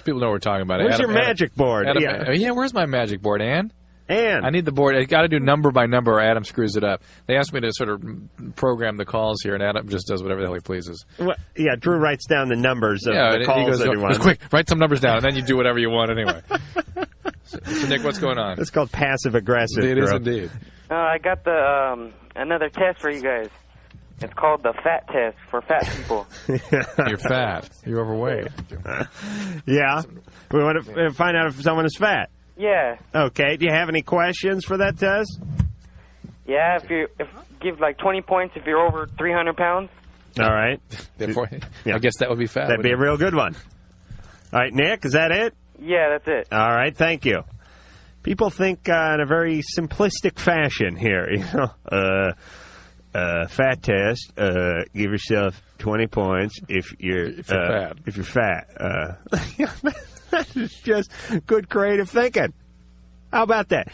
People know what we're talking about. Where's your magic board? Where's my magic board, Ann? Ann. I need the board. I got to do number by number or Adam screws it up. They asked me to sort of program the calls here, and Adam just does whatever the hell he pleases. Well, yeah, Drew writes down the numbers of the calls that he wants. Quick, write some numbers down, and then you do whatever you want anyway. So, Nick, what's going on? It's called passive-aggressive, It Drew. is indeed. I got the another test for you guys. It's called the fat test for fat people. You're fat. You're overweight. Yeah. We want to find out if someone is fat. Yeah. Okay. Do you have any questions for that test? Yeah. If give like 20 points if you're over 300 pounds. All right. Therefore, I guess that would be fat. That'd be a real good one. All right, Nick, is that it? Yeah, that's it. All right. Thank you. People think in a very simplistic fashion here. Fat test. Give yourself 20 points if you're fat. If you're fat. That is just good creative thinking. How about that?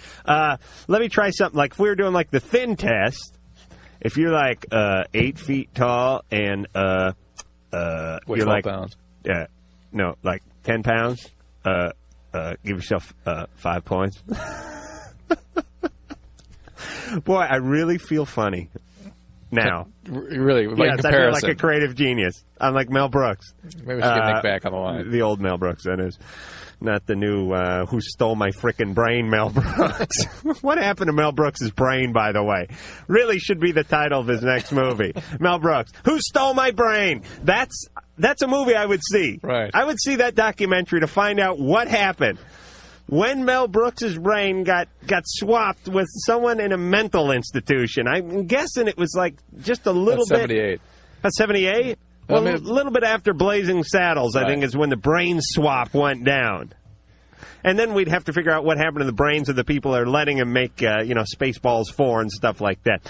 Let me try something. Like if we were doing like the thin test, if you're like 8 feet tall and you're 12 like pounds. No, like 10 pounds. Give yourself 5 points. Boy, I really feel funny. Now. Really? Yes, I feel like a creative genius. I'm like Mel Brooks. Maybe we should get Nick back on the line. The old Mel Brooks, that is. Not the new Who Stole My Frickin' Brain Mel Brooks. What happened to Mel Brooks' brain, by the way? Really should be the title of his next movie. Mel Brooks, Who Stole My Brain? That's a movie I would see. Right. I would see that documentary to find out what happened. When Mel Brooks' brain got swapped with someone in a mental institution. I'm guessing it was like just a little bit. 78. 78? Well, a little bit after Blazing Saddles, I think, is when the brain swap went down. And then we'd have to figure out what happened to the brains of the people that are letting him make, Spaceballs 4 and stuff like that.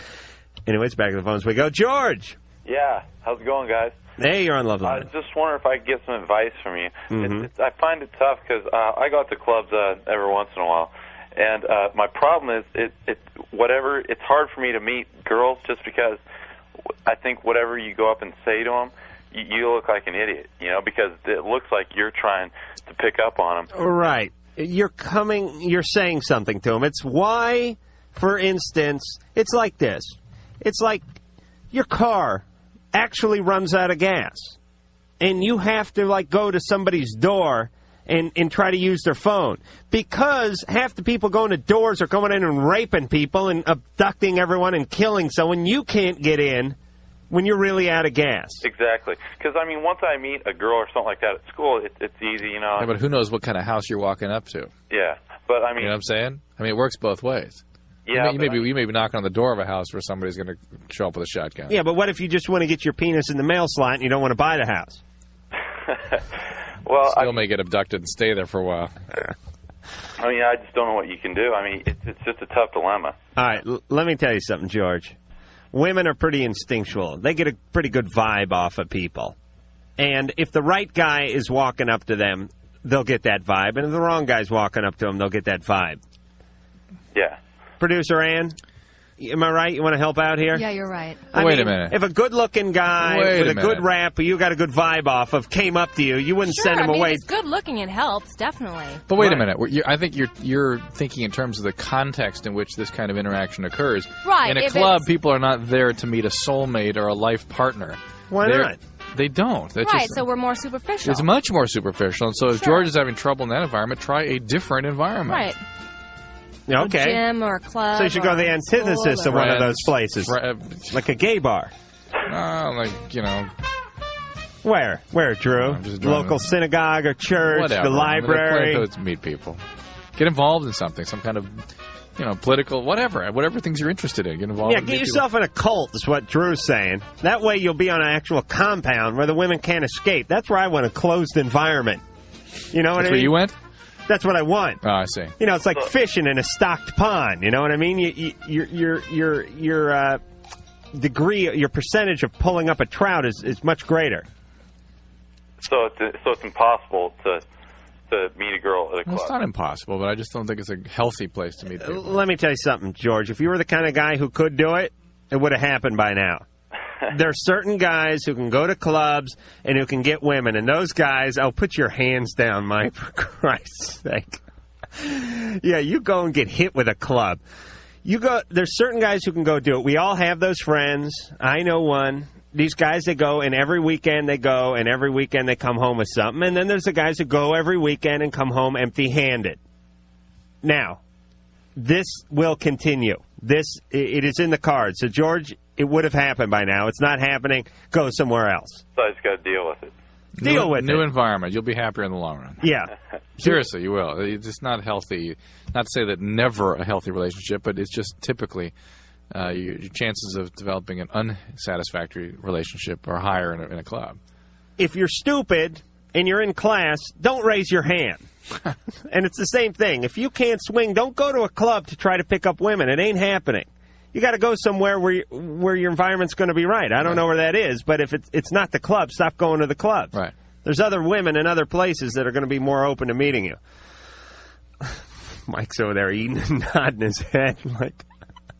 Anyways, back to the phones we go. George! Yeah, how's it going, guys? Hey, you're on Loveline. I was just wondering if I could get some advice from you. Mm-hmm. I find it tough because I go out to clubs every once in a while, and my problem is it's hard for me to meet girls just because I think whatever you go up and say to them, you look like an idiot, because it looks like you're trying to pick up on them. Right. You're saying something to them. It's why, for instance, it's like this. It's like your car actually runs out of gas, and you have to go to somebody's door and try to use their phone, because half the people going to doors are going in and raping people and abducting everyone and killing someone. You can't get in when you're really out of gas. Exactly. Because, once I meet a girl or something like that at school, it's easy, Yeah, but who knows what kind of house you're walking up to. Yeah. But, You know what I'm saying? It works both ways. Yeah, you may be knocking on the door of a house where somebody's going to show up with a shotgun. Yeah, but what if you just want to get your penis in the mail slot and you don't want to buy the house? Well, Still may get abducted and stay there for a while. I mean, I just don't know what you can do. I mean, it's just a tough dilemma. All right, let me tell you something, George. Women are pretty instinctual. They get a pretty good vibe off of people. And if the right guy is walking up to them, they'll get that vibe. And if the wrong guy's walking up to them, they'll get that vibe. Yeah. Producer Ann, am I right? You want to help out here? Yeah, you're right. Wait a minute. If a good-looking guy with a good rap who you got a good vibe off of came up to you, you wouldn't send him away. It's good looking. It helps, definitely. But wait a minute. I think you're thinking in terms of the context in which this kind of interaction occurs. Right. In a club, people are not there to meet a soulmate or a life partner. Why not? They don't. That's right, so we're more superficial. It's much more superficial. And so if George is having trouble in that environment, try a different environment. Right. Okay. A gym or a club. So you should go to the antithesis of one of those places. Like a gay bar. Where? Where, Drew? Local synagogue or church, Whatever. the library. To meet people. Get involved in something, some kind of, political, whatever things you're interested in. Get involved. Yeah, get yourself in a cult is what Drew's saying. That way you'll be on an actual compound where the women can't escape. That's where I want a closed environment. You know what I mean? That's where you went? That's what I want. Oh, I see. It's like fishing in a stocked pond. You know what I mean? Your degree, your percentage of pulling up a trout is much greater. So it's impossible to meet a girl at a club. Well, it's not impossible, but I just don't think it's a healthy place to meet people. Let me tell you something, George. If you were the kind of guy who could do it, it would have happened by now. There are certain guys who can go to clubs and who can get women, and those guys, put your hands down, Mike, for Christ's sake. Yeah, you go and get hit with a club. There's certain guys who can go do it. We all have those friends. I know one. These guys that go, and every weekend they go, and every weekend they come home with something. And then there's the guys that go every weekend and come home empty-handed. Now, this will continue. It is in the cards. So, George, it would have happened by now. It's not happening. Go somewhere else. So I just got to deal with it. Deal with it. New environment. You'll be happier in the long run. Yeah. Seriously, you will. It's just not healthy. Not to say that never a healthy relationship, but it's just typically your chances of developing an unsatisfactory relationship are higher in a club. If you're stupid and you're in class, don't raise your hand. And it's the same thing. If you can't swing, don't go to a club to try to pick up women. It ain't happening. You got to go somewhere where your environment's going to be right. I don't know where that is, but if it's not the club, stop going to the clubs. Right. There's other women in other places that are going to be more open to meeting you. Mike's over there eating and nodding his head like,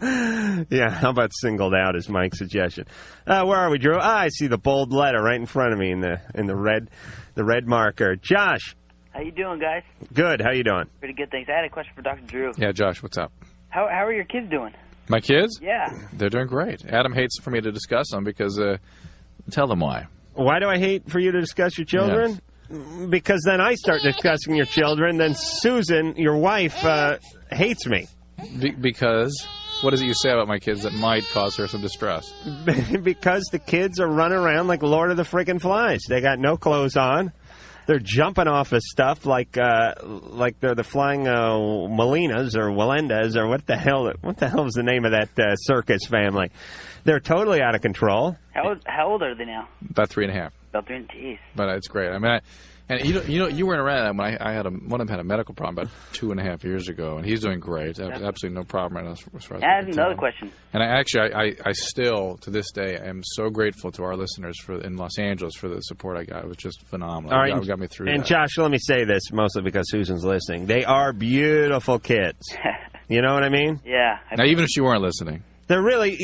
yeah, how about singled out is Mike's suggestion. Where are we, Drew? I see the bold letter right in front of me in the red marker. Josh. How you doing, guys? Good. How you doing? Pretty good, thanks. I had a question for Dr. Drew. Yeah, Josh, what's up? How are your kids doing? My kids? Yeah. They're doing great. Adam hates for me to discuss them because, tell them why. Why do I hate for you to discuss your children? Yes. Because then I start discussing your children, then Susan, your wife, hates me. Because? What is it you say about my kids that might cause her some distress? Because the kids are running around like Lord of the Frickin' Flies. They got no clothes on. They're jumping off of stuff like they're the flying Molinas or Walendas or what the hell is the name of that circus family? They're totally out of control. How old are they now? About 3.5. About 3. Jeez. But it's great. I mean, and you weren't around when I had one of them had a medical problem about 2.5 years ago, and he's doing great. Absolutely no problem right now as far as I have another question. And I still to this day am so grateful to our listeners in Los Angeles for the support I got. It was just phenomenal. All right, it got me through. And that. Josh, let me say this mostly because Susan's listening. They are beautiful kids. You know what I mean? Yeah. Now, even if she weren't listening. They're really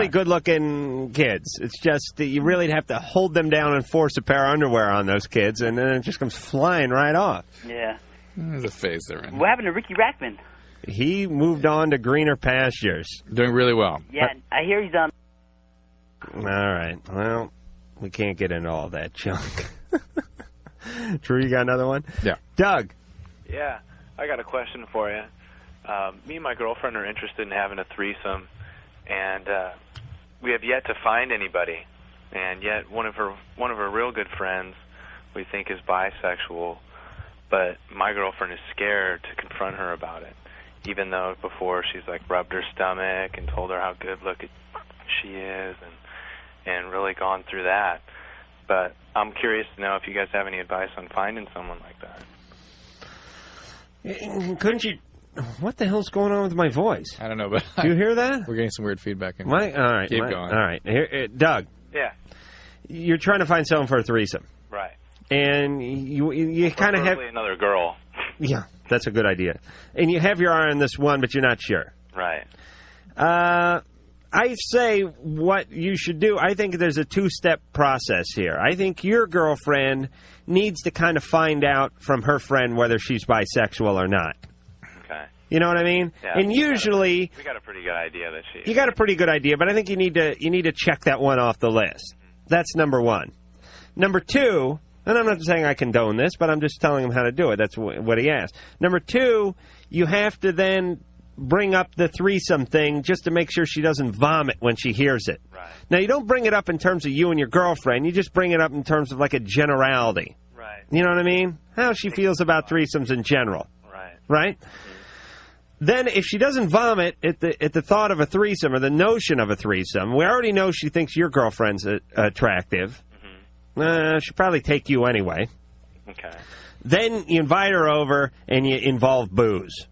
good-looking kids. It's just that you really have to hold them down and force a pair of underwear on those kids, and then it just comes flying right off. Yeah. There's a phase they're in. What happened to Ricky Rackman? He moved on to greener pastures. Doing really well. Yeah, I hear he's on. All right. Well, we can't get into all that junk. Drew, you got another one? Yeah. Doug. Yeah, I got a question for you. Me and my girlfriend are interested in having a threesome, and we have yet to find anybody. And yet one of her real good friends we think is bisexual, but my girlfriend is scared to confront her about it. even though before she's like rubbed her stomach and told her how good looking she is, and really gone through that. But I'm curious to know if you guys have any advice on finding someone like that. Couldn't you? What the hell's going on with my voice? I don't know, but do you hear that? We're getting some weird feedback. All right, keep going. All right, here, Doug. Yeah. You're trying to find someone for a threesome, Right. and you kind of have another girl. Yeah, that's a good idea. And you have your eye on this one, but you're not sure. Right. I say what you should do. I think there's a two-step process here. I think your girlfriend needs to kind of find out from her friend whether she's bisexual or not. Okay. You know what I mean? Yeah, and usually we got a pretty good idea that she. you got a pretty good idea, but I think you need to check that one off the list. That's number one. Number two, and I'm not saying I condone this, but I'm just telling him how to do it. That's what he asked. Number two, you have to then bring up the threesome thing just to make sure she doesn't vomit when she hears it. Right. Now, you don't bring it up in terms of you and your girlfriend. You just bring it up in terms of like a generality. Right. You know what I mean? How she feels about threesomes in general. Right. Right? Then if she doesn't vomit at the thought of a threesome or the notion of a threesome, we already know she thinks your girlfriend's attractive. She'll probably take you anyway. Okay. Then you invite her over and you involve booze.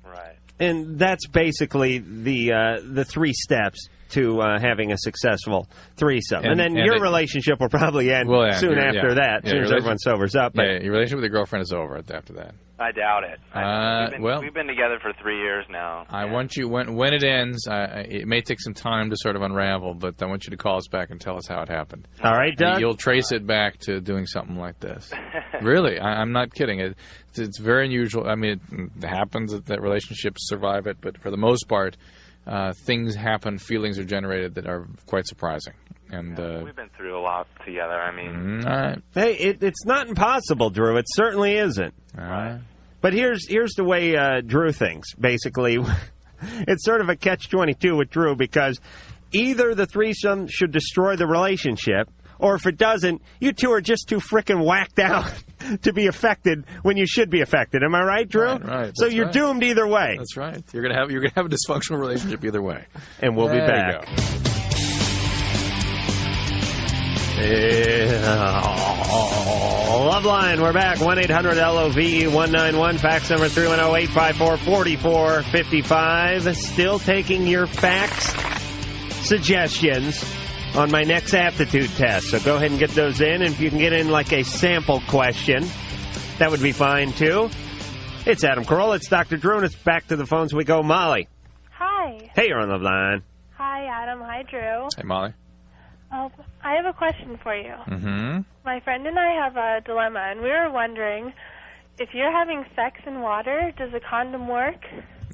Right. And that's basically the three steps to having a successful threesome. And then your relationship will probably end soon after that, as soon as everyone sobers up. Yeah, your relationship with your girlfriend is over after that. I doubt it. We've been together for 3 years now. I want you, when it ends, it may take some time to sort of unravel, but I want you to call us back and tell us how it happened. All right, Doug? You'll trace it back to doing something like this. Really, I'm not kidding. It's very unusual. I mean, it happens that relationships survive it, but for the most part, things happen, feelings are generated that are quite surprising. And we've been through a lot together. I mean, hey, it's not impossible, Drew. It certainly isn't. Right. But here's the way Drew thinks. Basically, it's sort of a catch-22 with Drew because either the threesome should destroy the relationship, or if it doesn't, you two are just too frickin' whacked out to be affected when you should be affected. Am I right, Drew? Right. So you're doomed either way. That's right. You're gonna have a dysfunctional relationship either way. And we'll be back. Loveline, we're back. 1-800-LOVE-191. Fax number 310-854-4455. Still taking your fax suggestions on my next aptitude test. So go ahead and get those in. And if you can get in like a sample question, that would be fine too. It's Adam Carolla. It's Dr. Drew. And it's back to the phones we go. Molly. Hi. Hey, you're on Loveline. Hi, Adam. Hi, Drew. Hey, Molly. I have a question for you. Mm-hmm. My friend and I have a dilemma, and we were wondering, if you're having sex in water, does a condom work?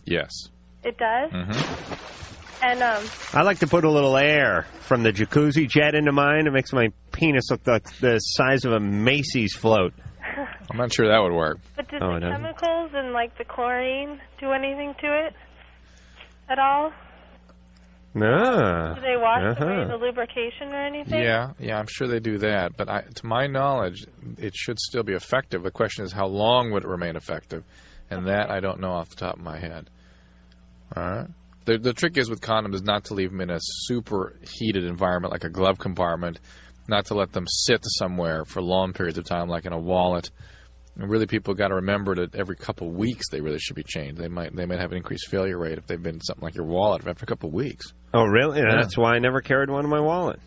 Yes. It does? Mm-hmm. And, I like to put a little air from the jacuzzi jet into mine. It makes my penis look like the size of a Macy's float. I'm not sure that would work. But does the chemicals and, like, the chlorine do anything to it at all? No. Do they wash away the lubrication or anything? Yeah, I'm sure they do that. But to my knowledge, it should still be effective. The question is, how long would it remain effective? And that I don't know off the top of my head. All right. The trick is with condoms is not to leave them in a super heated environment like a glove compartment, not to let them sit somewhere for long periods of time like in a wallet. And really, people got to remember that every couple of weeks they really should be changed. They might have an increased failure rate if they've been something like your wallet after a couple of weeks. Oh, really? Yeah. That's why I never carried one in my wallet.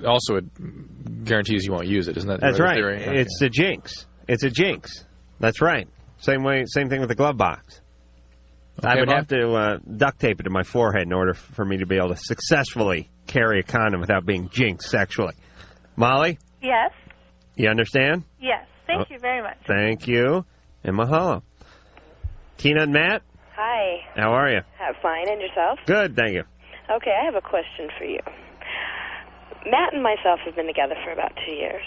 Also, it guarantees you won't use it, isn't that the That's right. theory? Okay. It's a jinx. It's a jinx. That's right. Same thing with the glove box. Okay, I would Bob? have to duct tape it to my forehead in order for me to be able to successfully carry a condom without being jinxed sexually. Molly? Yes. You understand? Yes. Thank you very much. Thank you. And mahalo. Tina and Matt? Hi. How are you? Fine, and yourself? Good, thank you. Okay, I have a question for you. Matt and myself have been together for about 2 years,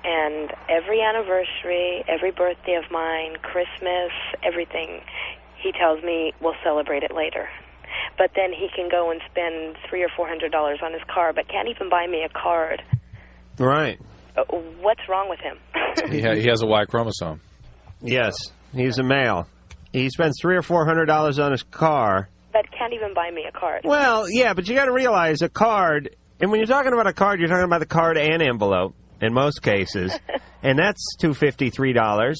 and every anniversary, every birthday of mine, Christmas, everything, he tells me we'll celebrate it later. But then he can go and spend $300 or $400 on his car, but can't even buy me a card. Right. What's wrong with him? He has a Y chromosome. Yes, he's a male. He spends $300 or $400 on his car. That can't even buy me a card. Well, yeah, but you got to realize a card, and when you're talking about a card, you're talking about the card and envelope in most cases, and that's $250, $3,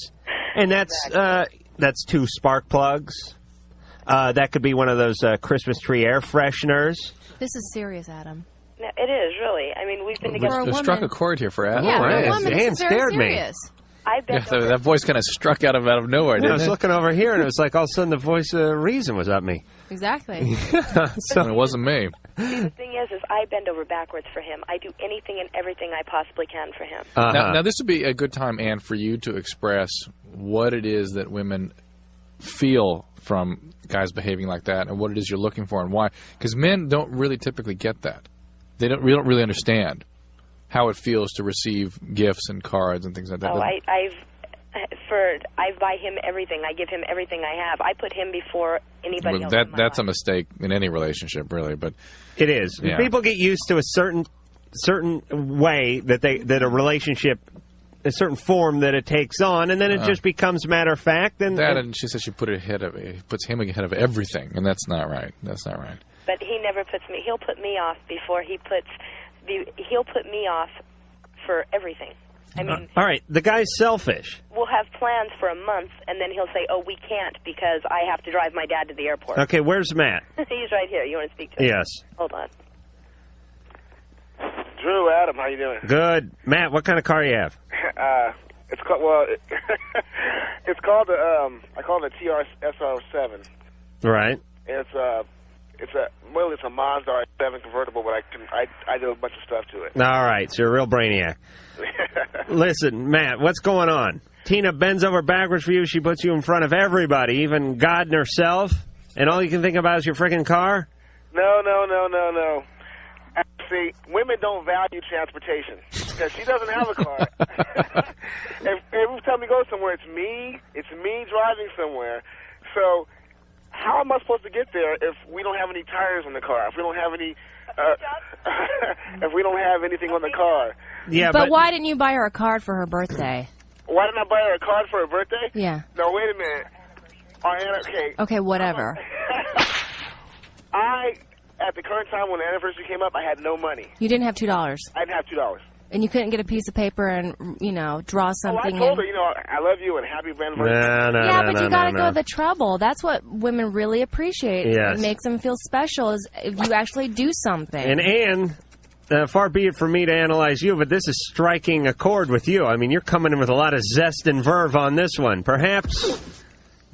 and that's 2 spark plugs. That could be one of those Christmas tree air fresheners. This is serious, Adam. No, it is, really. I mean, we've been together. We struck a chord here for Adam. Yeah, for a right. woman, Dan this is very scared me. serious. I bet That voice kind of struck out of nowhere, I didn't was it? looking over here, and it was like all of a sudden the voice of reason was up me. Exactly. So it wasn't me. The thing is I bend over backwards for him. I do anything and everything I possibly can for him. Now, this would be a good time, Ann, for you to express what it is that women feel from guys behaving like that, and what it is you're looking for, and why. Because men don't really typically get that. They don't really understand how it feels to receive gifts and cards and things like that. Oh, I buy him everything. I give him everything I have. I put him before anybody else. That's a mistake in any relationship, really. But it is. Yeah. People get used to a certain way that a relationship, a certain form that it takes on, and then it just becomes matter of fact. And she says she puts him ahead of everything, and that's not right. That's not right. But he never puts me. He'll put me off before he'll put me off for everything. I mean, all right, the guy's selfish. We'll have plans for a month, and then he'll say, "Oh, we can't because I have to drive my dad to the airport." Okay, where's Matt? He's right here. You want to speak to him? Yes. Hold on. Drew, Adam, how you doing? Good. Matt, what kind of car you have? It's called it's called I call it a TR-SR7. Right. It's a Mazda 7 convertible, but I do a bunch of stuff to it. All right, so you're a real brainiac. Listen, Matt, what's going on? Tina bends over backwards for you. She puts you in front of everybody, even God and herself, and all you can think about is your freaking car? No. See, women don't value transportation because she doesn't have a car. Every time we go somewhere, it's me driving somewhere. So how am I supposed to get there if we don't have any tires on the car? If we don't have any, if we don't have anything on the car? Yeah, but why didn't you buy her a card for her birthday? Why didn't I buy her a card for her birthday? Yeah. No, wait a minute. Okay. Okay, whatever. At the current time when the anniversary came up, I had no money. You didn't have $2. I didn't have $2. And you couldn't get a piece of paper and, draw something I told her, I love you and happy anniversary. But you got to go the trouble. That's what women really appreciate. Yes. It makes them feel special is if you actually do something. And Ann, far be it from me to analyze you, but this is striking a chord with you. I mean, you're coming in with a lot of zest and verve on this one. Perhaps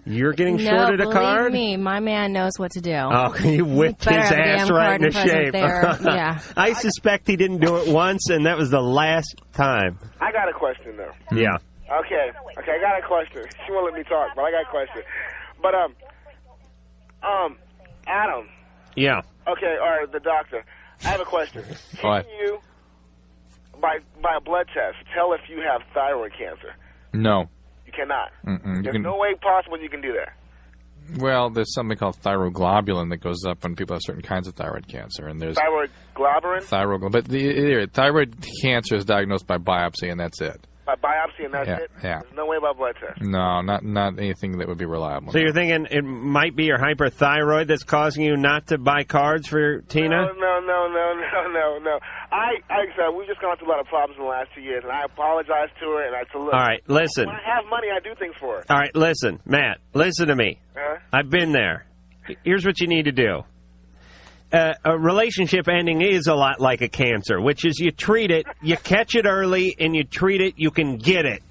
you're getting shorted a card? No, believe me, my man knows what to do. Oh, you whipped his ass right into shape. Yeah. I suspect he didn't do it once, and that was the last time. I got a question, though. Yeah. Okay, I got a question. She won't let me talk, but I got a question. But, Adam. Yeah. Okay, all right, the doctor. I have a question. Can you, by a blood test, tell if you have thyroid cancer? No. You cannot. There's You no way possible you can do that. Well, there's something called thyroglobulin that goes up when people have certain kinds of thyroid cancer, and there's Thyroid globulin? But thyroid cancer is diagnosed by biopsy, and that's it. By biopsy and that's it? Yeah. There's no way by blood test? No, not anything that would be reliable. So you're thinking it might be your hyperthyroid that's causing you not to buy cards for Tina? No. Like I said, we've just gone through a lot of problems in the last 2 years, and I apologize to her, and I said, look. All right, listen. When I have money, I do things for her. All right, listen, Matt, listen to me. I've been there. Here's what you need to do. A relationship ending is a lot like a cancer, which is you treat it, you catch it early, and you treat it, you can get it.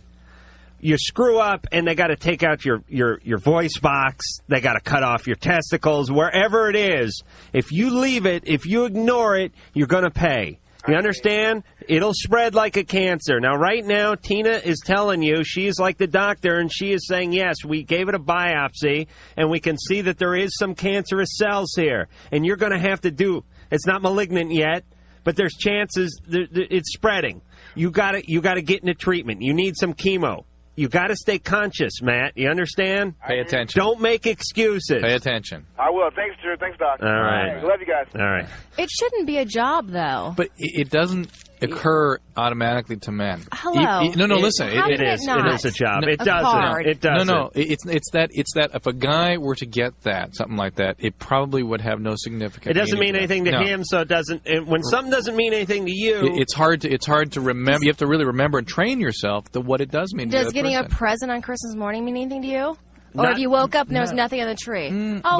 You screw up, and they got to take out your voice box. They got to cut off your testicles, wherever it is. If you leave it, if you ignore it, you're going to pay. You understand? It'll spread like a cancer. Now, right now, Tina is telling you she's like the doctor, and she is saying, yes, we gave it a biopsy, and we can see that there is some cancerous cells here. And you're going to have to do, it's not malignant yet, but there's chances it's spreading. You got to get into treatment. You need some chemo. You got to stay conscious, Matt. You understand? Pay attention. Don't make excuses. Pay attention. I will. Thanks, Drew. Thanks, Doc. All right. Love you guys. All right. It shouldn't be a job, though. But it doesn't. occur automatically to men. Hello. Listen. It is a job. It doesn't. It doesn't. No. It's that if a guy were to get that, something like that, it probably would have no significance. It doesn't mean anything to him, so it doesn't. When something doesn't mean anything to you, it's hard to remember. You have to really remember and train yourself to what it does mean. Does to getting a present on Christmas morning mean anything to you? Or if you woke up and there was nothing on the tree?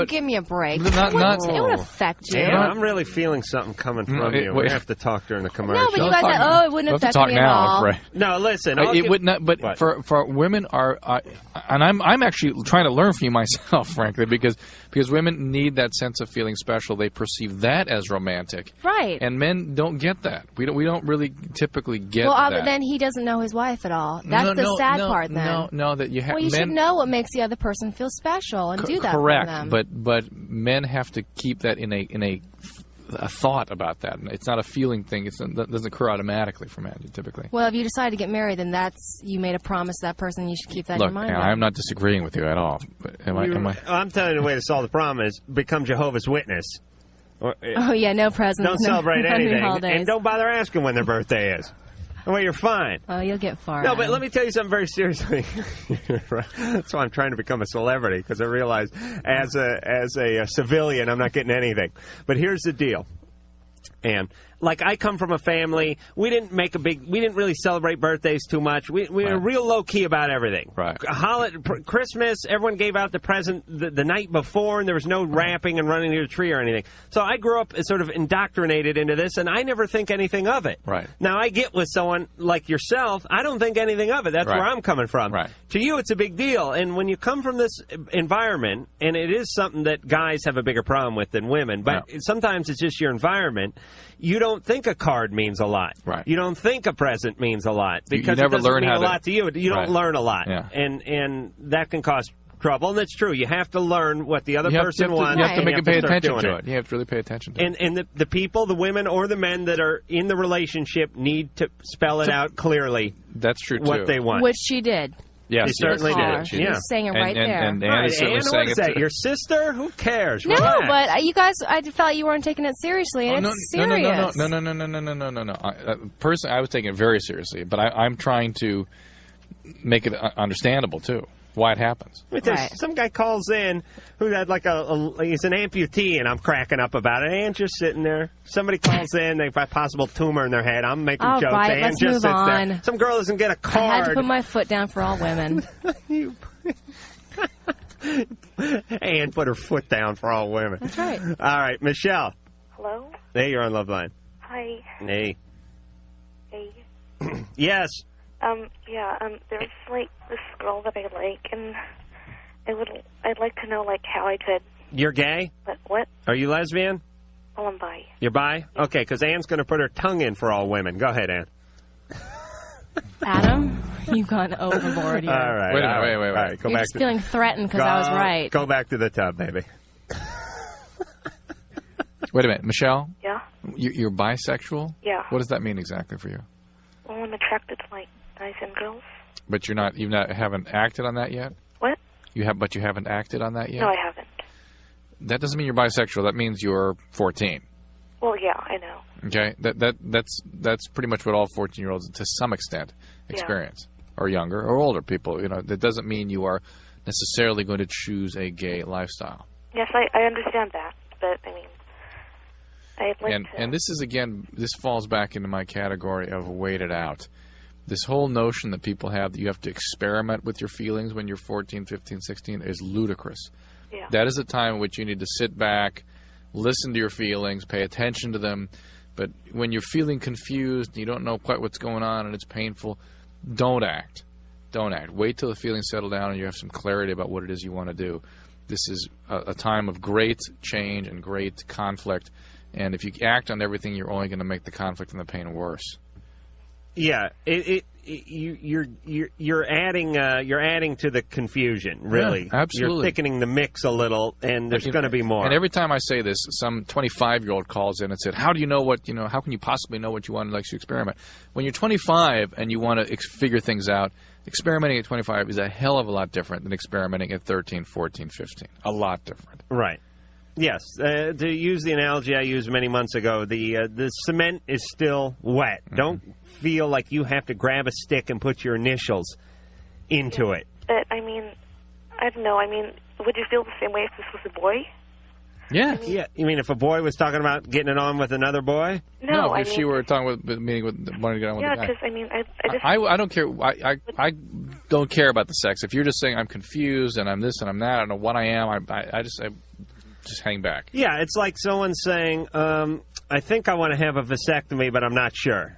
Give me a break. It would affect you. I'm really feeling something coming from you. We have to talk during the commercial. No, but you guys said, it wouldn't affect me at all. No, listen. It would not. But for women and I'm actually trying to learn from you myself, frankly, because women need that sense of feeling special. They perceive that as romantic, right? And men don't get that. We don't really typically get that. Well, but then he doesn't know his wife at all. That's the sad part. Then no, that you have. Well, you should know what makes the other person feel special and do that correct, for them. but men have to keep that in a thought about that. It's not a feeling thing. It doesn't occur automatically for men typically. Well, if you decide to get married, then you made a promise to that person. You should keep that in your mind. Look, I'm not disagreeing with you at all. But I'm telling you the way to solve the problem is become Jehovah's Witness. No presents. Don't celebrate anything, holidays. and don't bother asking when their birthday is. Well, you're fine. Oh, you'll get far. No, but let me tell you something very seriously. That's why I'm trying to become a celebrity, because I realize as a civilian, I'm not getting anything. But here's the deal. And like, I come from a family, we didn't really celebrate birthdays too much. We were real low key about everything. Right. Christmas, everyone gave out the present the night before, and there was no wrapping and running to the tree or anything. So I grew up sort of indoctrinated into this, and I never think anything of it. Right. Now I get with someone like yourself, I don't think anything of it. That's where I'm coming from. Right. To you, it's a big deal. And when you come from this environment, and it is something that guys have a bigger problem with than women, but sometimes it's just your environment. You don't think a card means a lot. Right. You don't think a present means a lot because you never it doesn't learn mean how a lot to you. You don't learn a lot, and that can cause trouble. And that's true. You have to learn what the other person wants. You have to make it pay attention to it. You have to really pay attention to it. And the people, the women or the men that are in the relationship need to spell it out clearly. That's true too. What they want, which she did. Yes, she certainly did. She was saying it right there. And Ann, what is that? Your sister? Who cares? No, Relax. but you guys, I felt you weren't taking it seriously, and it's serious. No. Personally, I was taking it very seriously, but I'm trying to make it understandable too. Why it happens. Some guy calls in who had he's an amputee, and I'm cracking up about it. Ann's just sitting there. Somebody calls in, they've got a possible tumor in their head. I'm making jokes. Right, Ann let's just move sits on. there. Some girl doesn't get a card. I had to put my foot down for all women. Ann put her foot down for all women. That's right. All right, Michelle. Hello? Hey, you're on Loveline. Hi. Hey. Hey. Yes. There's this girl that I like, and I'd like to know how I could. You're gay? What? Are you lesbian? Oh, I'm bi. You're bi? Okay, because Ann's going to put her tongue in for all women. Go ahead, Ann. Adam, you've gone overboard here. All right. Wait. All right, You're just feeling threatened because I was right. Go back to the tub, baby. Wait a minute, Michelle? Yeah? You're bisexual? Yeah. What does that mean exactly for you? Well, I'm attracted to guys and girls. But you haven't acted on that yet? What? But you haven't acted on that yet? No, I haven't. That doesn't mean you're bisexual. That means you're 14. Well, yeah, I know. Okay, that's pretty much what all 14-year-olds, to some extent, experience, or younger, or older people. That doesn't mean you are necessarily going to choose a gay lifestyle. Yes, I understand that, but I mean, I'd like to. And this falls back into my category of wait it out. This whole notion that people have that you have to experiment with your feelings when you're 14, 15, 16 is ludicrous. Yeah. That is a time in which you need to sit back, listen to your feelings, pay attention to them. But when you're feeling confused and you don't know quite what's going on and it's painful, don't act. Don't act. Wait till the feelings settle down and you have some clarity about what it is you want to do. This is a time of great change and great conflict. And if you act on everything, you're only going to make the conflict and the pain worse. Yeah, you're adding to the confusion. Really, yeah, absolutely. You're thickening the mix a little, and there's going to be more. And every time I say this, some 25-year-old calls in and said, "How do you know what you know? How can you possibly know what you want unless you experiment?" When you're 25 and you want to figure things out, experimenting at 25 is a hell of a lot different than experimenting at 13, 14, 15. A lot different. Right. Yes. To use the analogy I used many months ago, the cement is still wet. Mm-hmm. Don't feel like you have to grab a stick and put your initials into it. But, I don't know. Would you feel the same way if this was a boy? Yeah. Yeah. You mean if a boy was talking about getting it on with another boy? No, if she were talking with meaning with wanting to get on with the guy. Yeah, because I don't care. I don't care about the sex. If you're just saying I'm confused and I'm this and I'm that, I don't know what I am. I just hang back. Yeah, it's like someone saying, I think I want to have a vasectomy, but I'm not sure.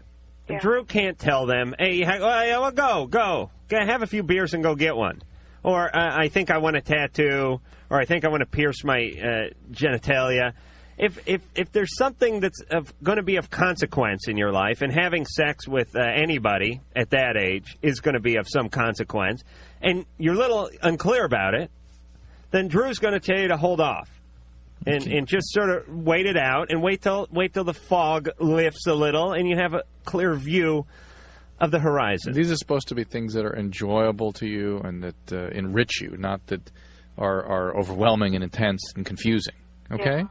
Yeah. Drew can't tell them, hey, go. Have a few beers and go get one. Or I think I want a tattoo, or I think I want to pierce my genitalia. If there's something that's going to be of consequence in your life, and having sex with anybody at that age is going to be of some consequence, and you're a little unclear about it, then Drew's going to tell you to hold off. And just sort of wait it out and wait till the fog lifts a little and you have a clear view of the horizon. These are supposed to be things that are enjoyable to you and that enrich you, not that are overwhelming and intense and confusing. Okay? Yeah.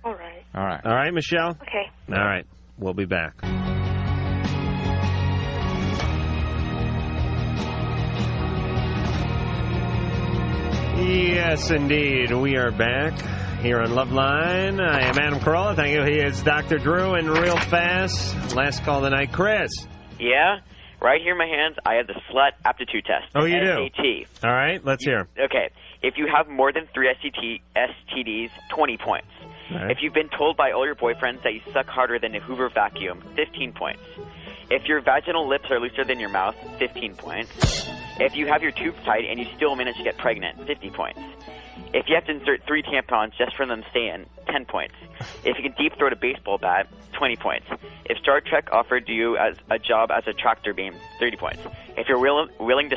All right. All right. All right, Michelle? Okay. All right. We'll be back. Yes, indeed. We are back here on Loveline. I am Adam Carolla. Thank you. He is Dr. Drew, and real fast, last call of the night, Chris. Yeah? Right here in my hands, I have the SLUT aptitude test. Oh, you do? SAT. All right, let's hear. Okay. If you have more than 3 STDs, 20 points. Right. If you've been told by all your boyfriends that you suck harder than a Hoover vacuum, 15 points. If your vaginal lips are looser than your mouth, 15 points. If you have your tubes tight and you still manage to get pregnant, 50 points. If you have to insert 3 tampons just for them to stay in, 10 points. If you can deep throat a baseball bat, 20 points. If Star Trek offered you as a job as a tractor beam, 30 points. If you're willing to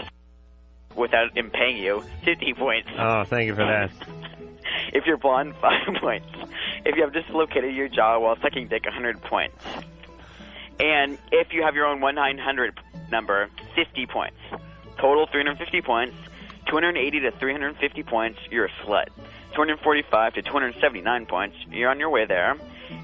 without him paying you, 50 points. Oh, thank you for that. If you're blonde, 5 points. If you have dislocated your jaw while sucking dick, 100 points. And if you have your own 1-900 number, 50 points. Total 350 points. 280 to 350 points, you're a slut. 245 to 279 points, you're on your way there.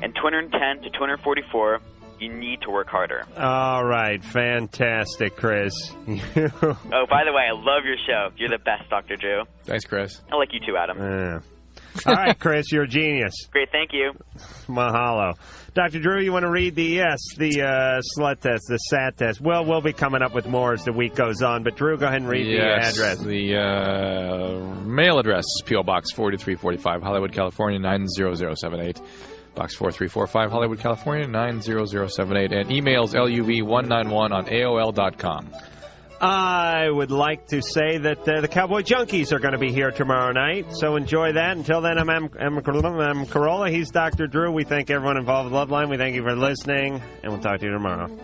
And 210 to 244, you need to work harder. All right, fantastic, Chris. Oh, by the way, I love your show. You're the best, Dr. Drew. Thanks, Chris. I like you too, Adam. Yeah. All right, Chris, you're a genius. Great, thank you. Mahalo. Dr. Drew, you want to read the SLUT test, the SAT test? Well, we'll be coming up with more as the week goes on. But, Drew, go ahead and read the address. The mail address is P.O. Box 4345, Hollywood, California, 90078. Box 4345, Hollywood, California, 90078. And emails LUV191 on AOL.com. I would like to say that the Cowboy Junkies are going to be here tomorrow night, so enjoy that. Until then, I'm Carolla. He's Dr. Drew. We thank everyone involved with Loveline. We thank you for listening, and we'll talk to you tomorrow.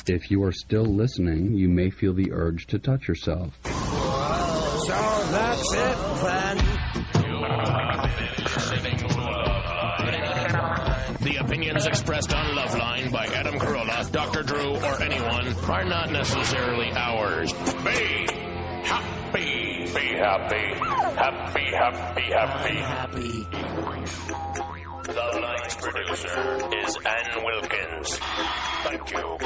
If you are still listening, you may feel the urge to touch yourself. So that's it, then. The opinions expressed on Loveline by Adam Carolla, Dr. Drew, or anyone are not necessarily ours. Be happy. Be happy. Happy, happy, happy. Happy. Loveline's producer is Ann Wilkins. Thank you.